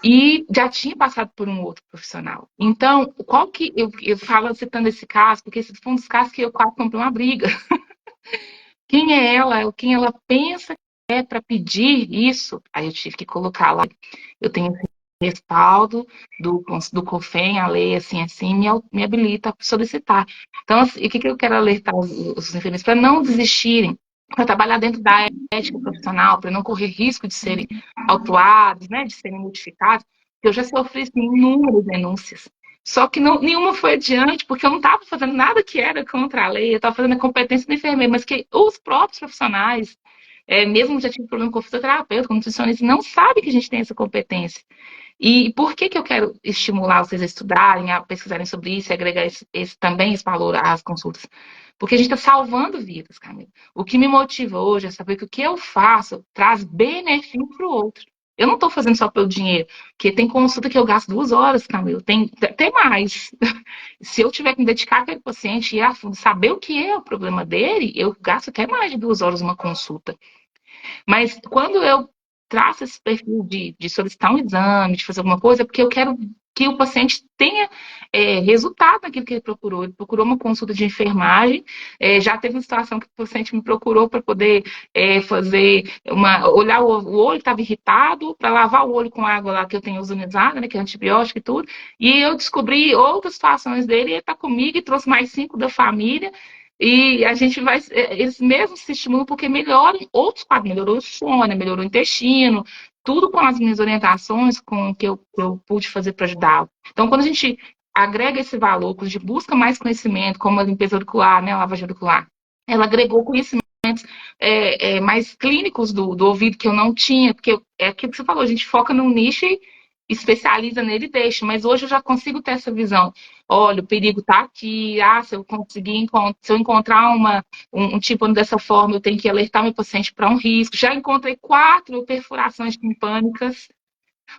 E já tinha passado por um outro profissional. Então, qual que eu falo citando esse caso, porque esse foi um dos casos que eu quase comprei uma briga. Quem é ela? Quem ela pensa que é para pedir isso? Aí eu tive que colocar lá. Eu tenho respaldo do COFEN, a lei assim, me habilita a solicitar. Então, assim, o que eu quero alertar os enfermeiros? Para não desistirem, para trabalhar dentro da ética profissional, para não correr risco de serem autuados, né, de serem notificados, eu já sofri assim, inúmeras denúncias. Só que nenhuma foi adiante, porque eu não estava fazendo nada que era contra a lei, eu estava fazendo a competência do enfermeiro, mas que os próprios profissionais, mesmo já tive problema com o fisioterapeuta, com o nutricionista, não sabem que a gente tem essa competência. E por que eu quero estimular vocês a estudarem, a pesquisarem sobre isso e agregar também esse valor às consultas? Porque a gente está salvando vidas, Camila. O que me motiva hoje é saber que o que eu faço traz benefício para o outro. Eu não estou fazendo só pelo dinheiro, porque tem consulta que eu gasto 2 horas, Camila, tem até mais. Se eu tiver que me dedicar àquele paciente e ir a fundo, saber o que é o problema dele, eu gasto até mais de 2 horas uma consulta. Mas quando eu traço esse perfil de solicitar um exame, de fazer alguma coisa, é porque eu quero que o paciente tenha resultado naquilo que ele procurou. Ele procurou uma consulta de enfermagem, já teve uma situação que o paciente me procurou para poder olhar o olho, estava irritado, para lavar o olho com água lá que eu tenho ozonizada, né, que é antibiótico e tudo, e eu descobri outras situações dele, ele está comigo e trouxe mais 5 da família, e a gente vai, eles mesmos se estimulam porque melhoram outros quadros, melhorou o sono, melhorou o intestino, tudo com as minhas orientações, com o que eu pude fazer para ajudá-lo. Então, quando a gente agrega esse valor, quando a gente busca mais conhecimento, como a limpeza auricular, né, a lavagem auricular, ela agregou conhecimentos mais clínicos do ouvido que eu não tinha, porque é aquilo que você falou, a gente foca num nicho e especializa nele e deixa, mas hoje eu já consigo ter essa visão. Olha, o perigo está aqui, se eu conseguir se eu encontrar um tipo dessa forma, eu tenho que alertar meu paciente para um risco. Já encontrei 4 perfurações timpânicas.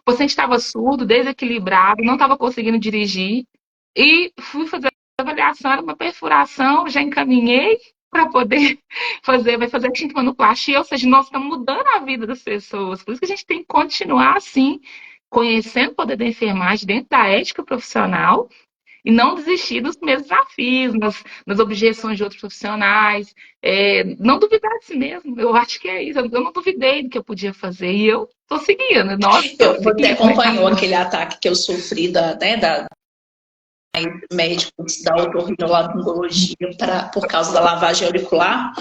O paciente estava surdo, desequilibrado, não estava conseguindo dirigir, e fui fazer a avaliação, era uma perfuração, já encaminhei para poder vai fazer a timpanoplastia, ou seja, nós estamos mudando a vida das pessoas, por isso que a gente tem que continuar assim, conhecendo o poder da enfermagem dentro da ética profissional e não desistir dos primeiros desafios, nas objeções de outros profissionais, não duvidar de si mesmo. Eu acho que é isso. Eu não duvidei do que eu podia fazer e eu estou seguindo. Nós estamos Você seguindo, né, acompanhou Camila? aquele ataque que eu sofri da médicos da otorrinolaringologia por causa da lavagem auricular,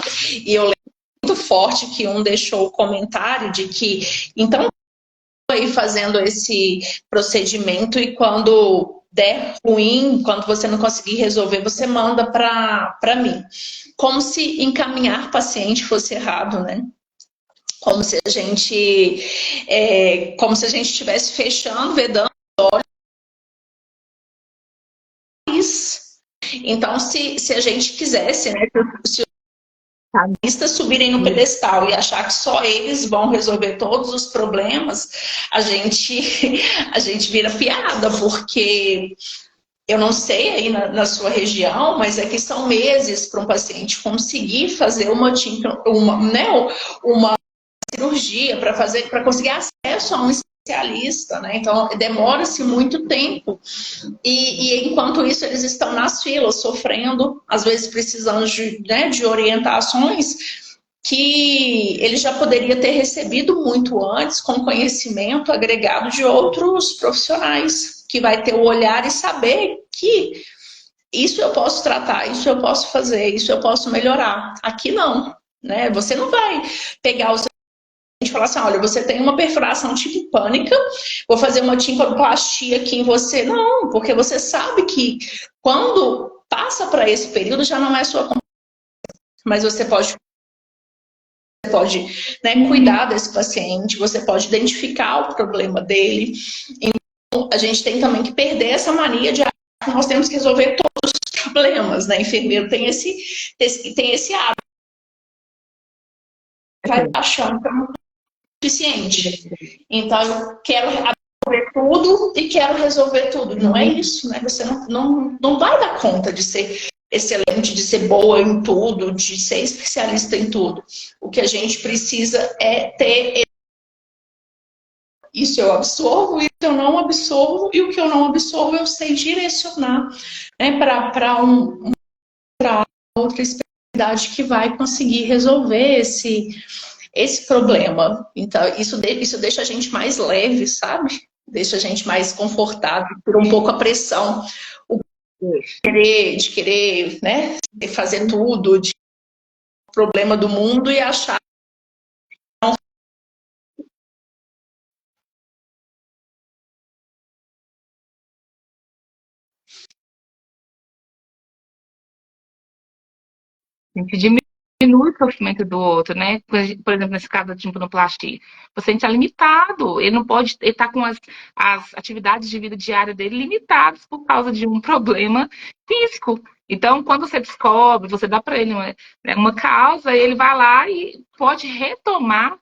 e eu lembro muito forte que um deixou o comentário de que, então, aí fazendo esse procedimento e quando der ruim, quando você não conseguir resolver, você manda para mim. Como se encaminhar paciente fosse errado, né? Como se a gente estivesse fechando, vedando isso. Então, se a gente quisesse, né, se os listas subirem no pedestal e achar que só eles vão resolver todos os problemas, a gente vira piada, porque eu não sei aí na sua região, mas é que são meses para um paciente conseguir fazer uma cirurgia, para conseguir acesso a um especialista, né? Então, demora-se muito tempo. E enquanto isso, eles estão nas filas, sofrendo, às vezes precisando de orientações que ele já poderia ter recebido muito antes, com conhecimento agregado de outros profissionais, que vai ter o olhar e saber que isso eu posso tratar, isso eu posso fazer, isso eu posso melhorar. Aqui não, né? Você não vai pegar o seu e falar assim, olha, você tem uma perfuração tipânica, vou fazer uma timpanoplastia aqui em você. Não, porque você sabe que quando passa para esse período já não é sua competência, mas você pode, né, cuidar desse paciente, você pode identificar o problema dele. Então, a gente tem também que perder essa mania de que nós temos que resolver todos os problemas, né? Enfermeiro tem esse hábito, vai achando que é muito suficiente. Então, eu quero resolver tudo e quero resolver tudo. Não é isso, né? Você não vai dar conta de ser excelente, de ser boa em tudo, de ser especialista em tudo. O que a gente precisa é ter isso eu absorvo, isso eu não absorvo, e o que eu não absorvo eu sei direcionar, né, para outra especialidade que vai conseguir resolver esse problema. Então, isso deixa a gente mais leve, sabe? Deixa a gente mais confortável, tira um pouco a pressão, de querer, né, fazer tudo, de problema do mundo e achar. A gente diminui o sofrimento do outro, né? Por exemplo, nesse caso da timpanoplastia. O paciente é limitado, ele não pode, ele está com as atividades de vida diária dele limitadas por causa de um problema físico. Então, quando você descobre, você dá para ele uma causa, ele vai lá e pode retomar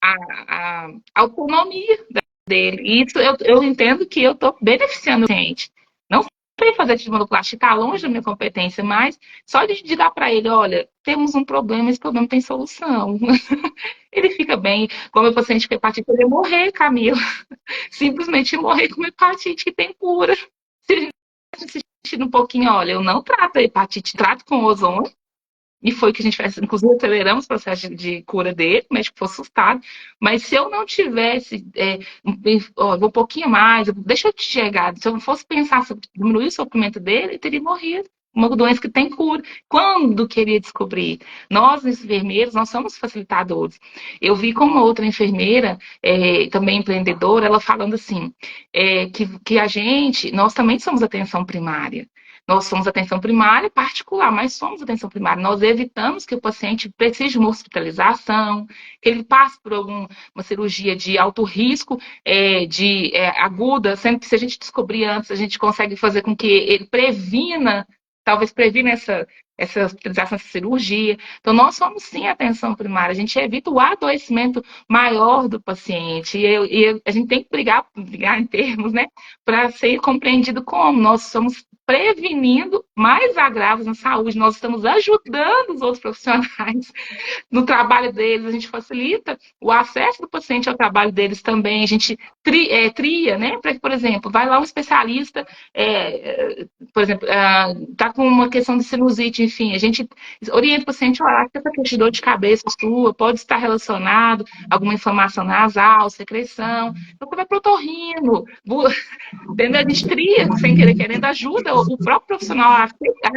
a autonomia dele. E isso eu entendo que eu estou beneficiando o paciente. Não sei fazer timpanoplastia, está longe da minha competência, mas só de dar para ele, olha, temos um problema, esse problema tem solução. Ele fica bem. Como meu paciente com hepatite, ele ia morrer, Camila. Simplesmente morrer com hepatite que tem cura. Se a gente insistir um pouquinho, olha, eu não trato a hepatite, trato com ozônio, e foi o que a gente fez, inclusive aceleramos o processo de cura dele, o médico ficou assustado. Mas se eu não tivesse, vou um pouquinho mais, deixa eu te chegar, se eu não fosse pensar sobre diminuir o sofrimento dele, ele teria morrido. Uma doença que tem cura. Quando queria descobrir? Nós, enfermeiros, nós somos facilitadores. Eu vi com uma outra enfermeira, também empreendedora, ela falando assim, que nós também somos atenção primária. Nós somos atenção primária particular, mas somos atenção primária. Nós evitamos que o paciente precise de uma hospitalização, que ele passe por uma cirurgia de alto risco, aguda, sendo que se a gente descobrir antes, a gente consegue fazer com que ele talvez previna essa hospitalização, essa cirurgia. Então, nós somos sim atenção primária, a gente evita o adoecimento maior do paciente. E a gente tem que brigar em termos, né, para ser compreendido como nós somos prevenindo mais agravos na saúde. Nós estamos ajudando os outros profissionais no trabalho deles, a gente facilita o acesso do paciente ao trabalho deles também, a gente tria, né? Por exemplo, vai lá um especialista, por exemplo, está com uma questão de sinusite, enfim, a gente orienta o paciente, olha, essa questão de dor de cabeça sua pode estar relacionado a alguma inflamação nasal, secreção, então você vai pro otorrino, entendeu? A gente tria, sem querer, querendo, ajuda o próprio profissional a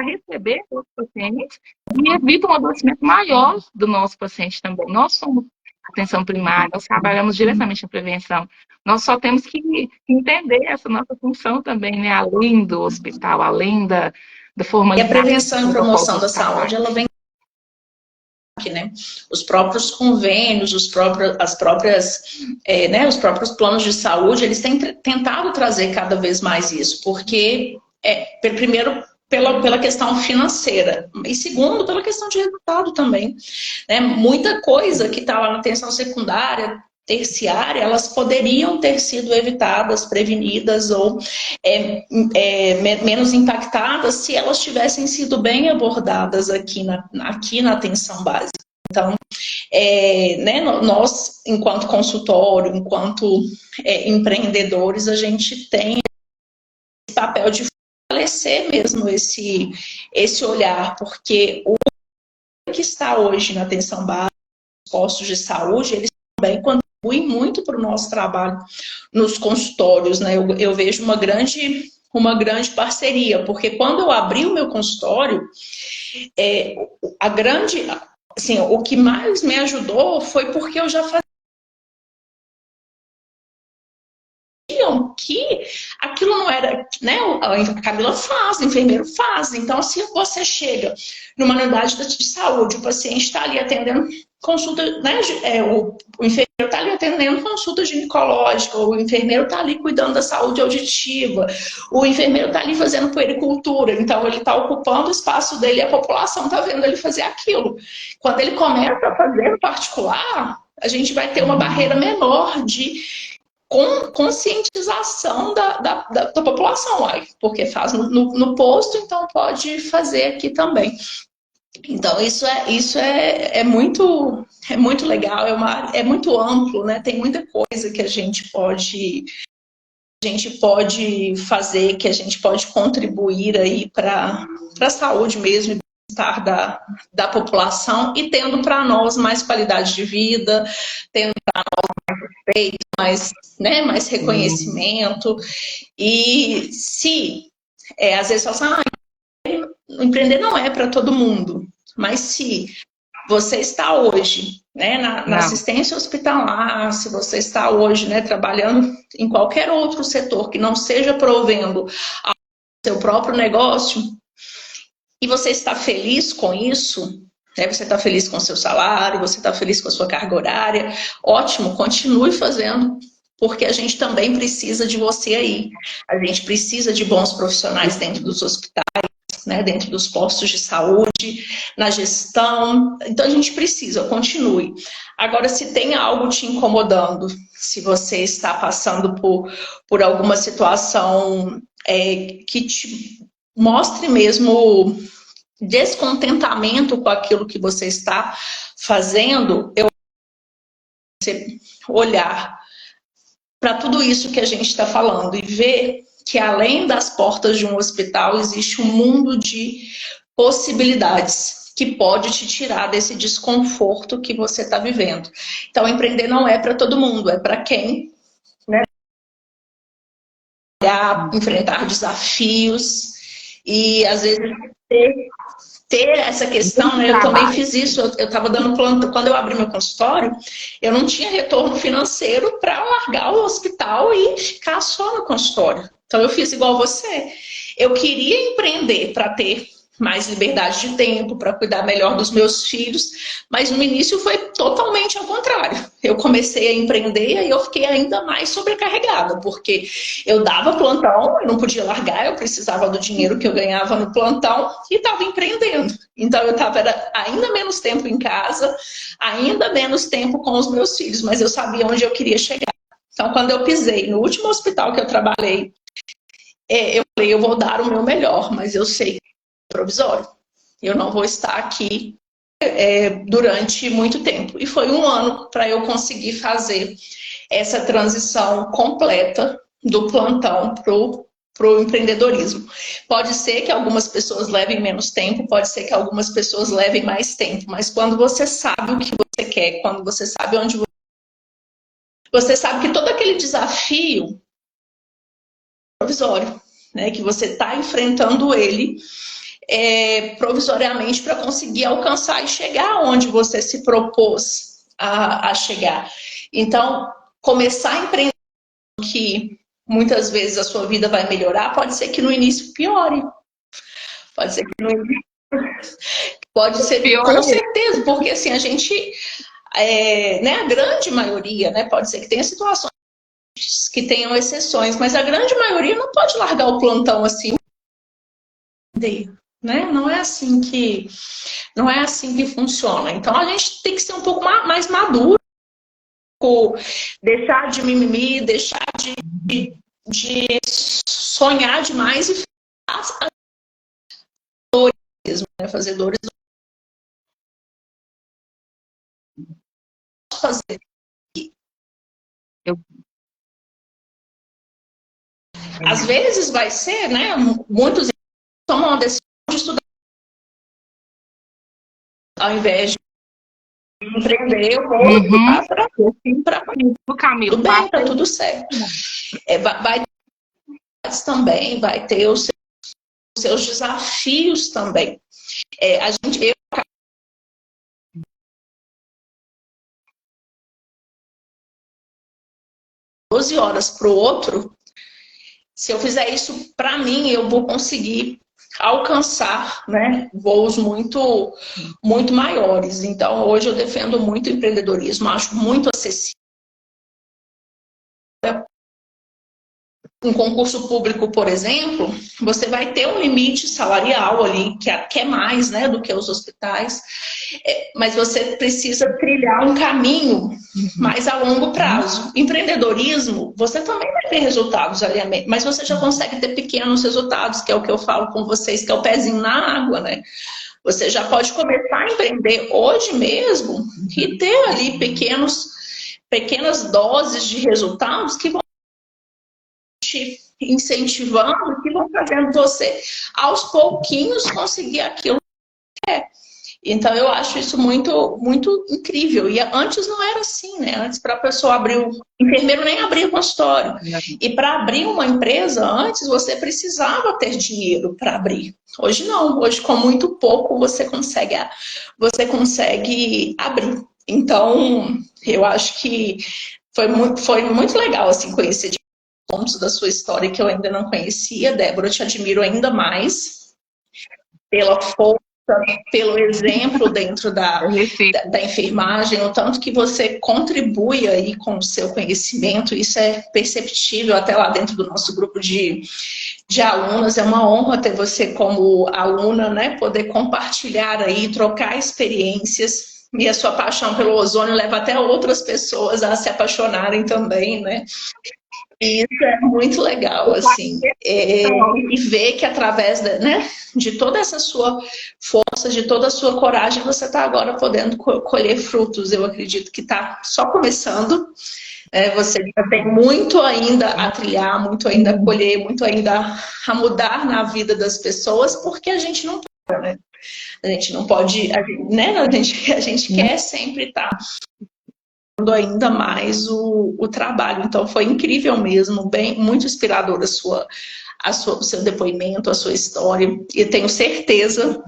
receber os pacientes e evita um adoecimento maior do nosso paciente também. Nós somos atenção primária, nós trabalhamos diretamente na prevenção. Nós só temos que entender essa nossa função também, né? Além do hospital, além da E formalidade. a prevenção e promoção da saúde, ela vem aqui, né? Os próprios convênios, os próprios planos de saúde, eles têm tentado trazer cada vez mais isso, porque, primeiro, pela questão financeira, e segundo, pela questão de resultado também, né? Muita coisa que está lá na atenção secundária, terciária, elas poderiam ter sido evitadas, prevenidas ou menos impactadas se elas tivessem sido bem abordadas aqui na atenção básica. Então, né, nós, enquanto consultório, enquanto empreendedores, a gente tem esse papel de fortalecer mesmo esse olhar, porque o que está hoje na atenção básica, os postos de saúde, eles também contribuem muito para o nosso trabalho nos consultórios, né? Eu vejo uma grande parceria, porque quando eu abri o meu consultório, assim, o que mais me ajudou foi porque eu já fazia que aquilo não era, né? A Camila faz, o enfermeiro faz. Então, se você chega numa unidade de saúde, o paciente está ali atendendo consulta, né? O enfermeiro está ali atendendo consulta ginecológica, o enfermeiro está ali cuidando da saúde auditiva, o enfermeiro está ali fazendo puericultura, então ele está ocupando o espaço dele e a população está vendo ele fazer aquilo. Quando ele começa a fazer no particular, a gente vai ter uma barreira menor de conscientização da população, porque faz no posto, então pode fazer aqui também. Então, isso é muito legal, é muito amplo, né? Tem muita coisa que a gente pode fazer, que a gente pode contribuir aí para a saúde mesmo, bem-estar da população, e tendo para nós mais qualidade de vida, tendo para nós mais respeito, mais reconhecimento. E se às vezes fala assim, empreender não é para todo mundo, mas se você está hoje, né, na assistência hospitalar, se você está hoje, né, trabalhando em qualquer outro setor que não seja provendo ao seu próprio negócio, e você está feliz com isso, né, você está feliz com o seu salário, você está feliz com a sua carga horária, ótimo, continue fazendo, porque a gente também precisa de você aí. A gente precisa de bons profissionais dentro dos hospitais, né, dentro dos postos de saúde, na gestão. Então, a gente precisa, continue. Agora, se tem algo te incomodando, se você está passando por alguma situação que te mostre mesmo descontentamento com aquilo que você está fazendo, você olhar para tudo isso que a gente está falando e ver que além das portas de um hospital existe um mundo de possibilidades que pode te tirar desse desconforto que você está vivendo. Então, empreender não é para todo mundo, é para quem, né, enfrentar desafios e às vezes ter essa questão, né? Eu também fiz isso, eu estava dando plantão, quando eu abri meu consultório, eu não tinha retorno financeiro para largar o hospital e ficar só no consultório. Então eu fiz igual você. Eu queria empreender para ter mais liberdade de tempo, para cuidar melhor dos meus filhos, mas no início foi totalmente ao contrário. Eu comecei a empreender e eu fiquei ainda mais sobrecarregada, porque eu dava plantão, eu não podia largar, eu precisava do dinheiro que eu ganhava no plantão e estava empreendendo. Então eu estava ainda menos tempo em casa, ainda menos tempo com os meus filhos, mas eu sabia onde eu queria chegar. Então quando eu pisei no último hospital que eu trabalhei, eu falei, eu vou dar o meu melhor, mas eu sei provisório. Eu não vou estar aqui durante muito tempo. E foi um ano para eu conseguir fazer essa transição completa do plantão para o empreendedorismo. Pode ser que algumas pessoas levem menos tempo, pode ser que algumas pessoas levem mais tempo, mas quando você sabe o que você quer, quando você sabe onde você sabe que todo aquele desafio é provisório, né, que você está enfrentando ele provisoriamente para conseguir alcançar e chegar onde você se propôs a chegar. Então, começar a empreender que muitas vezes a sua vida vai melhorar, pode ser que no início piore. Pode ser que no início... Pode ser, com certeza, porque assim, a gente, né, a grande maioria, né, pode ser que tenha situações que tenham exceções, mas a grande maioria não pode largar o plantão assim, né? Não é assim que funciona. Então a gente tem que ser um pouco mais maduro, deixar de mimimi, deixar de sonhar demais e fazer dores fazer. Às vezes vai ser, né? Muitos tomam a decisão de estudar ao invés de empreender, eu vou para o caminho. Tudo bem, tá tudo certo. Vai também, vai ter os seus desafios também. Eu 12 horas para o outro, se eu fizer isso para mim, eu vou conseguir alcançar, né, voos muito maiores. Então, hoje eu defendo muito o empreendedorismo, acho muito acessível. Um concurso público, por exemplo, você vai ter um limite salarial ali, que é mais, né, do que os hospitais, mas você precisa trilhar um caminho mais a longo prazo. Empreendedorismo, você também vai ter resultados ali, mas você já consegue ter pequenos resultados, que é o que eu falo com vocês, que é o pezinho na água, né? Você já pode começar a empreender hoje mesmo e ter ali pequenas doses de resultados que vão te incentivando, que vão fazendo você, aos pouquinhos, conseguir aquilo que é. Então, eu acho isso muito incrível. E antes não era assim, né? Antes, para a pessoa abrir o enfermeiro nem abria o consultório. E para abrir uma empresa, antes você precisava ter dinheiro para abrir. Hoje não. Hoje, com muito pouco, você consegue abrir. Então, eu acho que foi muito legal assim, conhecer pontos da sua história que eu ainda não conhecia. Débora, eu te admiro ainda mais pela força, pelo exemplo dentro da enfermagem, o tanto que você contribui aí com o seu conhecimento, isso é perceptível até lá dentro do nosso grupo de alunas. É uma honra ter você como aluna, né, poder compartilhar aí, trocar experiências. E a sua paixão pelo ozônio leva até outras pessoas a se apaixonarem também, né? Isso é muito legal, assim, e ver que através de toda essa sua força, de toda a sua coragem, você está agora podendo colher frutos. Eu acredito que está só começando, você tem muito ainda a trilhar, muito ainda a colher, muito ainda a mudar na vida das pessoas, porque a gente não pode, né? A gente não pode, né? A gente quer sempre estar ainda mais o trabalho. Então foi incrível mesmo, muito inspirador o seu depoimento, a sua história, e tenho certeza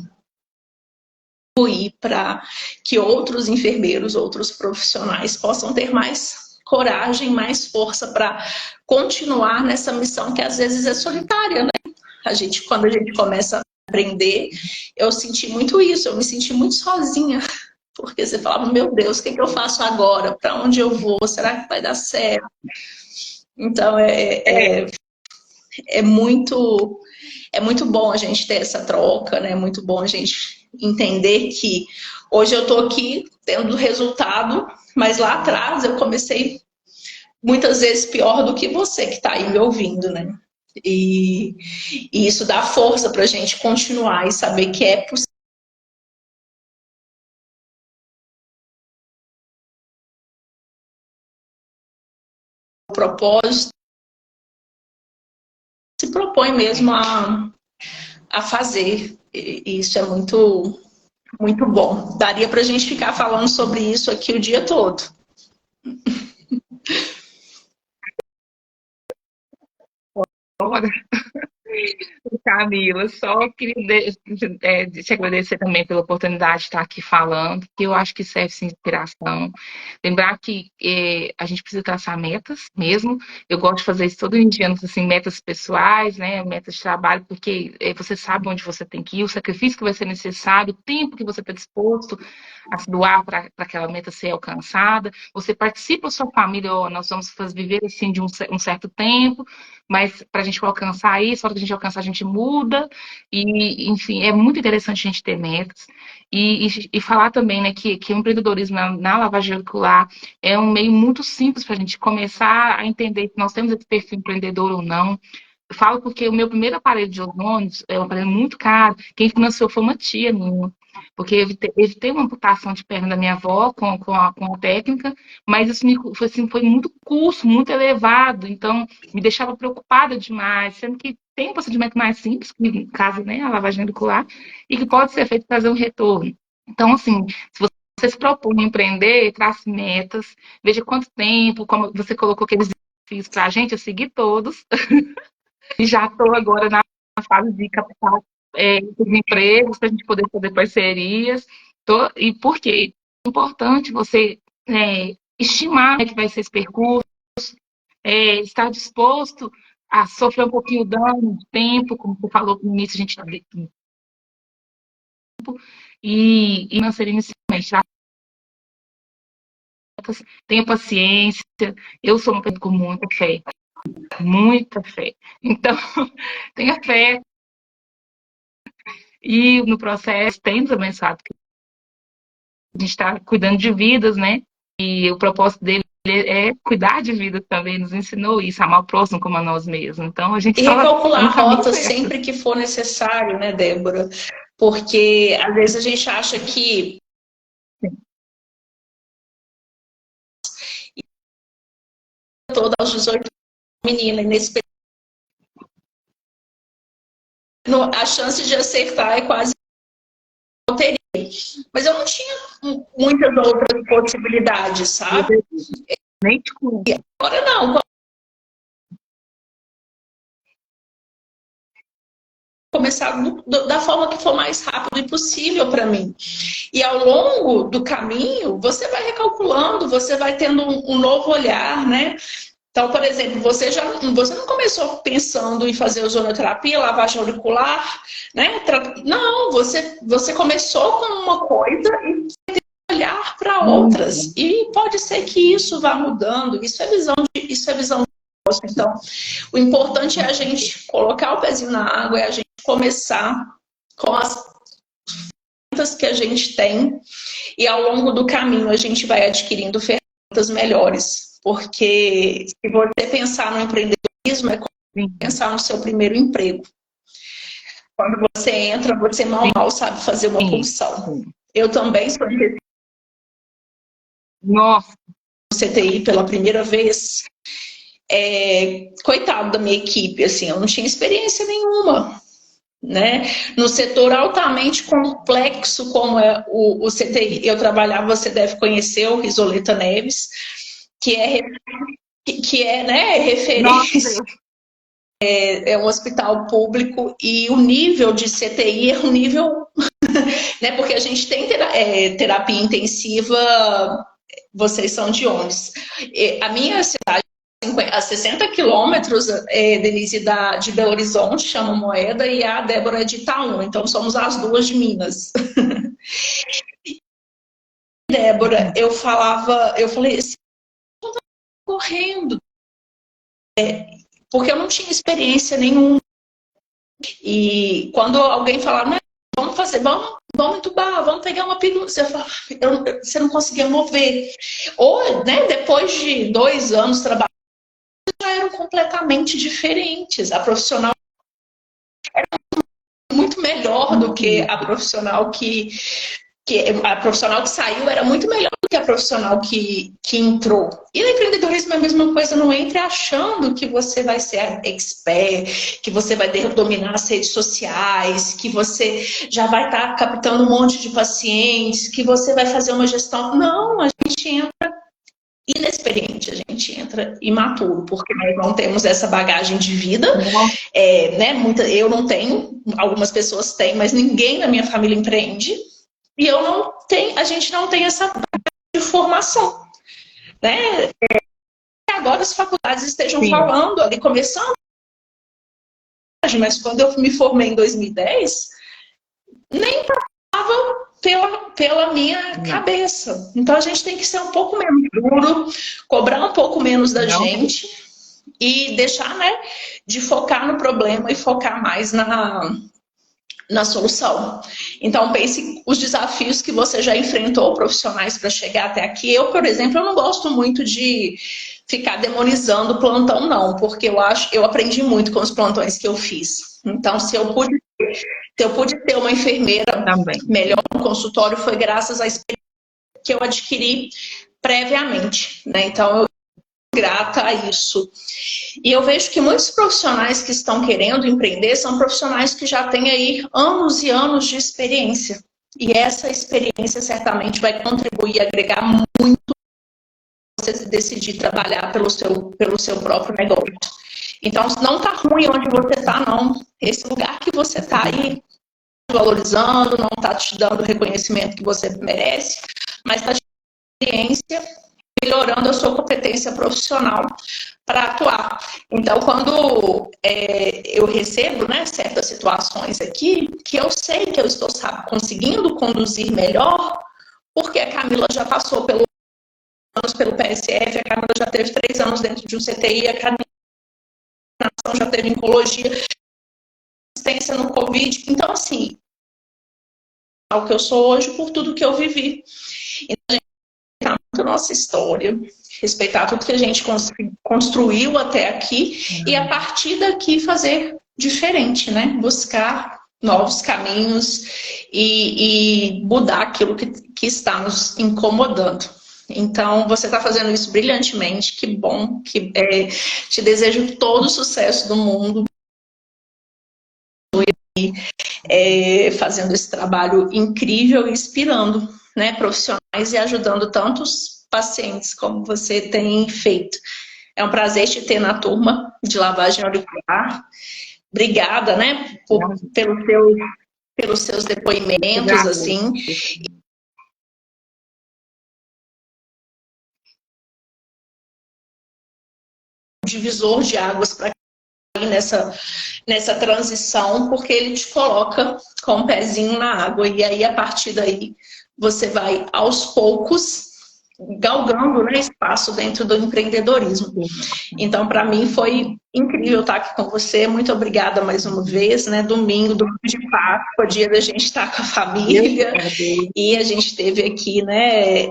para que outros enfermeiros, outros profissionais possam ter mais coragem, mais força para continuar nessa missão que às vezes é solitária, né? Quando a gente começa a aprender, eu senti muito isso, eu me senti muito sozinha. Porque você falava, meu Deus, o que eu faço agora? Para onde eu vou? Será que vai dar certo? Então, é muito bom a gente ter essa troca, né? É muito bom a gente entender que hoje eu estou aqui tendo resultado, mas lá atrás eu comecei muitas vezes pior do que você que está aí me ouvindo, né? E, e isso dá força para a gente continuar e saber que é possível. O propósito se propõe mesmo a fazer. E isso é muito, muito bom. Daria para a gente ficar falando sobre isso aqui o dia todo. Olha, Camila, só queria te agradecer também pela oportunidade de estar aqui falando, que eu acho que serve sim de inspiração. Lembrar que a gente precisa traçar metas mesmo. Eu gosto de fazer isso todo dia, assim, metas pessoais, né, metas de trabalho, porque você sabe onde você tem que ir, o sacrifício que vai ser necessário, o tempo que você está disposto a se doar para aquela meta ser alcançada. Você participa da sua família, ó, nós vamos viver assim de um certo tempo, mas para a gente alcançar isso, a hora que a gente alcançar, a gente muda, e, enfim, é muito interessante a gente ter metas. E falar também, né, que o empreendedorismo na lavagem veicular é um meio muito simples para a gente começar a entender que nós temos esse perfil empreendedor ou não. Eu falo porque o meu primeiro aparelho de ozônios é um aparelho muito caro. Quem financiou foi uma tia minha. Porque evitei uma amputação de perna da minha avó com a técnica, mas isso foi, assim, foi muito custo, muito elevado. Então, me deixava preocupada demais, sendo que tem um procedimento mais simples, que no caso, né, a lavagem auricular, e que pode ser feito para trazer um retorno. Então, assim, se você se propõe a empreender, trace metas, veja quanto tempo, como você colocou aqueles desafios para a gente, eu segui todos, e já estou agora na fase de captar os empregos para a gente poder fazer parcerias. E por quê? É importante você estimar, né, que vai ser esse percurso, estar disposto a sofrer um pouquinho de dano de tempo, como você falou no início, a gente e não seria inicialmente. Tenha paciência. Eu sou uma pessoa com muita fé, muita fé. Então, tenha fé. E no processo, temos abençoado que a gente está cuidando de vidas, né? E o propósito dele é cuidar de vidas também, nos ensinou isso, amar o próximo como a nós mesmos. Então, a gente E está recalcular no a caminho rota certo. sempre que for necessário, né, Débora? Porque às vezes a gente acha que toda aos 18 menina, e nesse a chance de acertar é quase não teria. Mas eu não tinha muitas outras possibilidades, sabe? Nem te conto. Agora não, começar da forma que for mais rápido e possível para mim. E ao longo do caminho, você vai recalculando, você vai tendo um novo olhar, né? Então, por exemplo, você não começou pensando em fazer ozonoterapia, lavagem auricular, né? Não, você começou com uma coisa e olhar para outras. E pode ser que isso vá mudando. Isso é visão de negócio. Então, o importante é a gente colocar o pezinho na água, é a gente começar com as ferramentas que a gente tem e ao longo do caminho a gente vai adquirindo ferramentas melhores. Porque se você pensar no empreendedorismo, é como pensar no seu primeiro emprego. Quando você entra, você mal sabe fazer uma pulsão. Eu também sou Nossa. no CTI pela primeira vez. Coitado da minha equipe, assim, eu não tinha experiência nenhuma, né? No setor altamente complexo como é o CTI, eu trabalhava, você deve conhecer o Risoleta Neves, que é né, referência, é um hospital público e o nível de CTI é um nível, né? Porque a gente tem terapia intensiva, vocês são de onde? A minha cidade a 60 quilômetros, Denise, de Belo Horizonte, chama Moeda, e a Débora é de Itaú, então somos as duas de Minas. Débora, eu falei assim, eu tô correndo, porque eu não tinha experiência nenhuma. E quando alguém falava, vamos fazer, vamos entubar, vamos pegar uma pílula, você não conseguia mover. Ou, né, depois de 2 anos trabalhando, já era completamente diferentes. A profissional é muito melhor do que a profissional a profissional que saiu era muito melhor do que a profissional que entrou. E no empreendedorismo é a mesma coisa, não entre achando que você vai ser expert, que você vai dominar as redes sociais, que você já vai estar captando um monte de pacientes, que você vai fazer uma gestão. Não, a gente entra inexperiente, a gente entra imaturo, porque nós não temos essa bagagem de vida, né? Eu não tenho, algumas pessoas têm, mas ninguém na minha família empreende. E a gente não tem essa formação, né? Agora as faculdades estejam falando ali, começando, mas quando eu me formei em 2010, nem passava pela minha cabeça. Então a gente tem que ser um pouco menos duro, cobrar um pouco menos da gente e deixar, né, de focar no problema e focar mais na solução. Então, pense os desafios que você já enfrentou, profissionais, para chegar até aqui. Eu, por exemplo, eu não gosto muito de ficar demonizando o plantão, não, porque eu aprendi muito com os plantões que eu fiz. Então, se eu pude ter uma enfermeira melhor no consultório, foi graças à experiência que eu adquiri previamente, né? Então, eu grata a isso. E eu vejo que muitos profissionais que estão querendo empreender são profissionais que já têm aí anos e anos de experiência. E essa experiência certamente vai contribuir e agregar muito você decidir trabalhar pelo seu próprio negócio. Então, não está ruim onde você está, não. Esse lugar que você está aí valorizando, não está te dando o reconhecimento que você merece, mas está te dando experiência, melhorando a sua competência profissional para atuar. Então, quando eu recebo, né, certas situações aqui, que eu sei que eu estou conseguindo conduzir melhor, porque a Camila já passou pelo PSF, a Camila já teve 3 anos dentro de um CTI, a Camila já teve oncologia, assistência no Covid. Então, assim, o que eu sou hoje por tudo que eu vivi. Então, a gente respeitar muito a nossa história, respeitar tudo que a gente construiu até aqui e a partir daqui fazer diferente, né? Buscar novos caminhos e mudar aquilo que está nos incomodando. Então, você está fazendo isso brilhantemente, que bom, te desejo todo o sucesso do mundo. Fazendo esse trabalho incrível e inspirando, né, profissionais e ajudando tantos pacientes como você tem feito. É um prazer te ter na turma de lavagem auricular. Obrigada, né, pelos seus depoimentos, assim. Divisor de águas para nessa transição, porque ele te coloca com o pezinho na água. E aí, a partir daí, você vai, aos poucos, galgando, né, espaço dentro do empreendedorismo. Então, para mim, foi incrível estar aqui com você. Muito obrigada mais uma vez, né? Domingo de Páscoa, dia da gente estar com a família. E a gente teve aqui, né,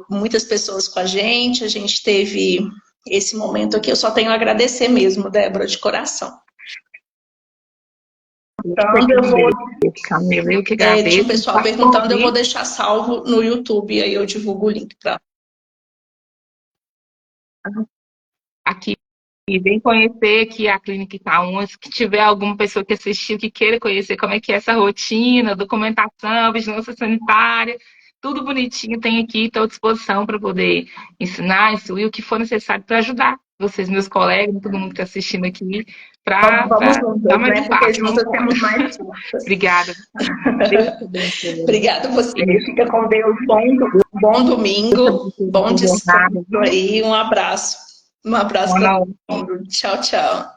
muitas pessoas com a gente teve esse momento aqui. Eu só tenho a agradecer mesmo, Débora, de coração. Então, eu que agradeço. Tinha o pessoal perguntando, eu vou deixar salvo no YouTube, aí eu divulgo o link para. Aqui, e vem conhecer aqui a Clínica Itaúna, que tiver alguma pessoa que assistiu, que queira conhecer como é que é essa rotina, documentação, vigilância sanitária, tudo bonitinho, tem aqui, estou à disposição para poder ensinar, instruir o que for necessário para ajudar vocês, meus colegas, todo mundo que está assistindo aqui, para dar mais um passo. Juntas temos mais forças. Obrigada. Obrigada a você. Fica com Deus. Bom domingo, bom descanso aí. Um abraço. Um abraço para todo mundo. Tchau, tchau.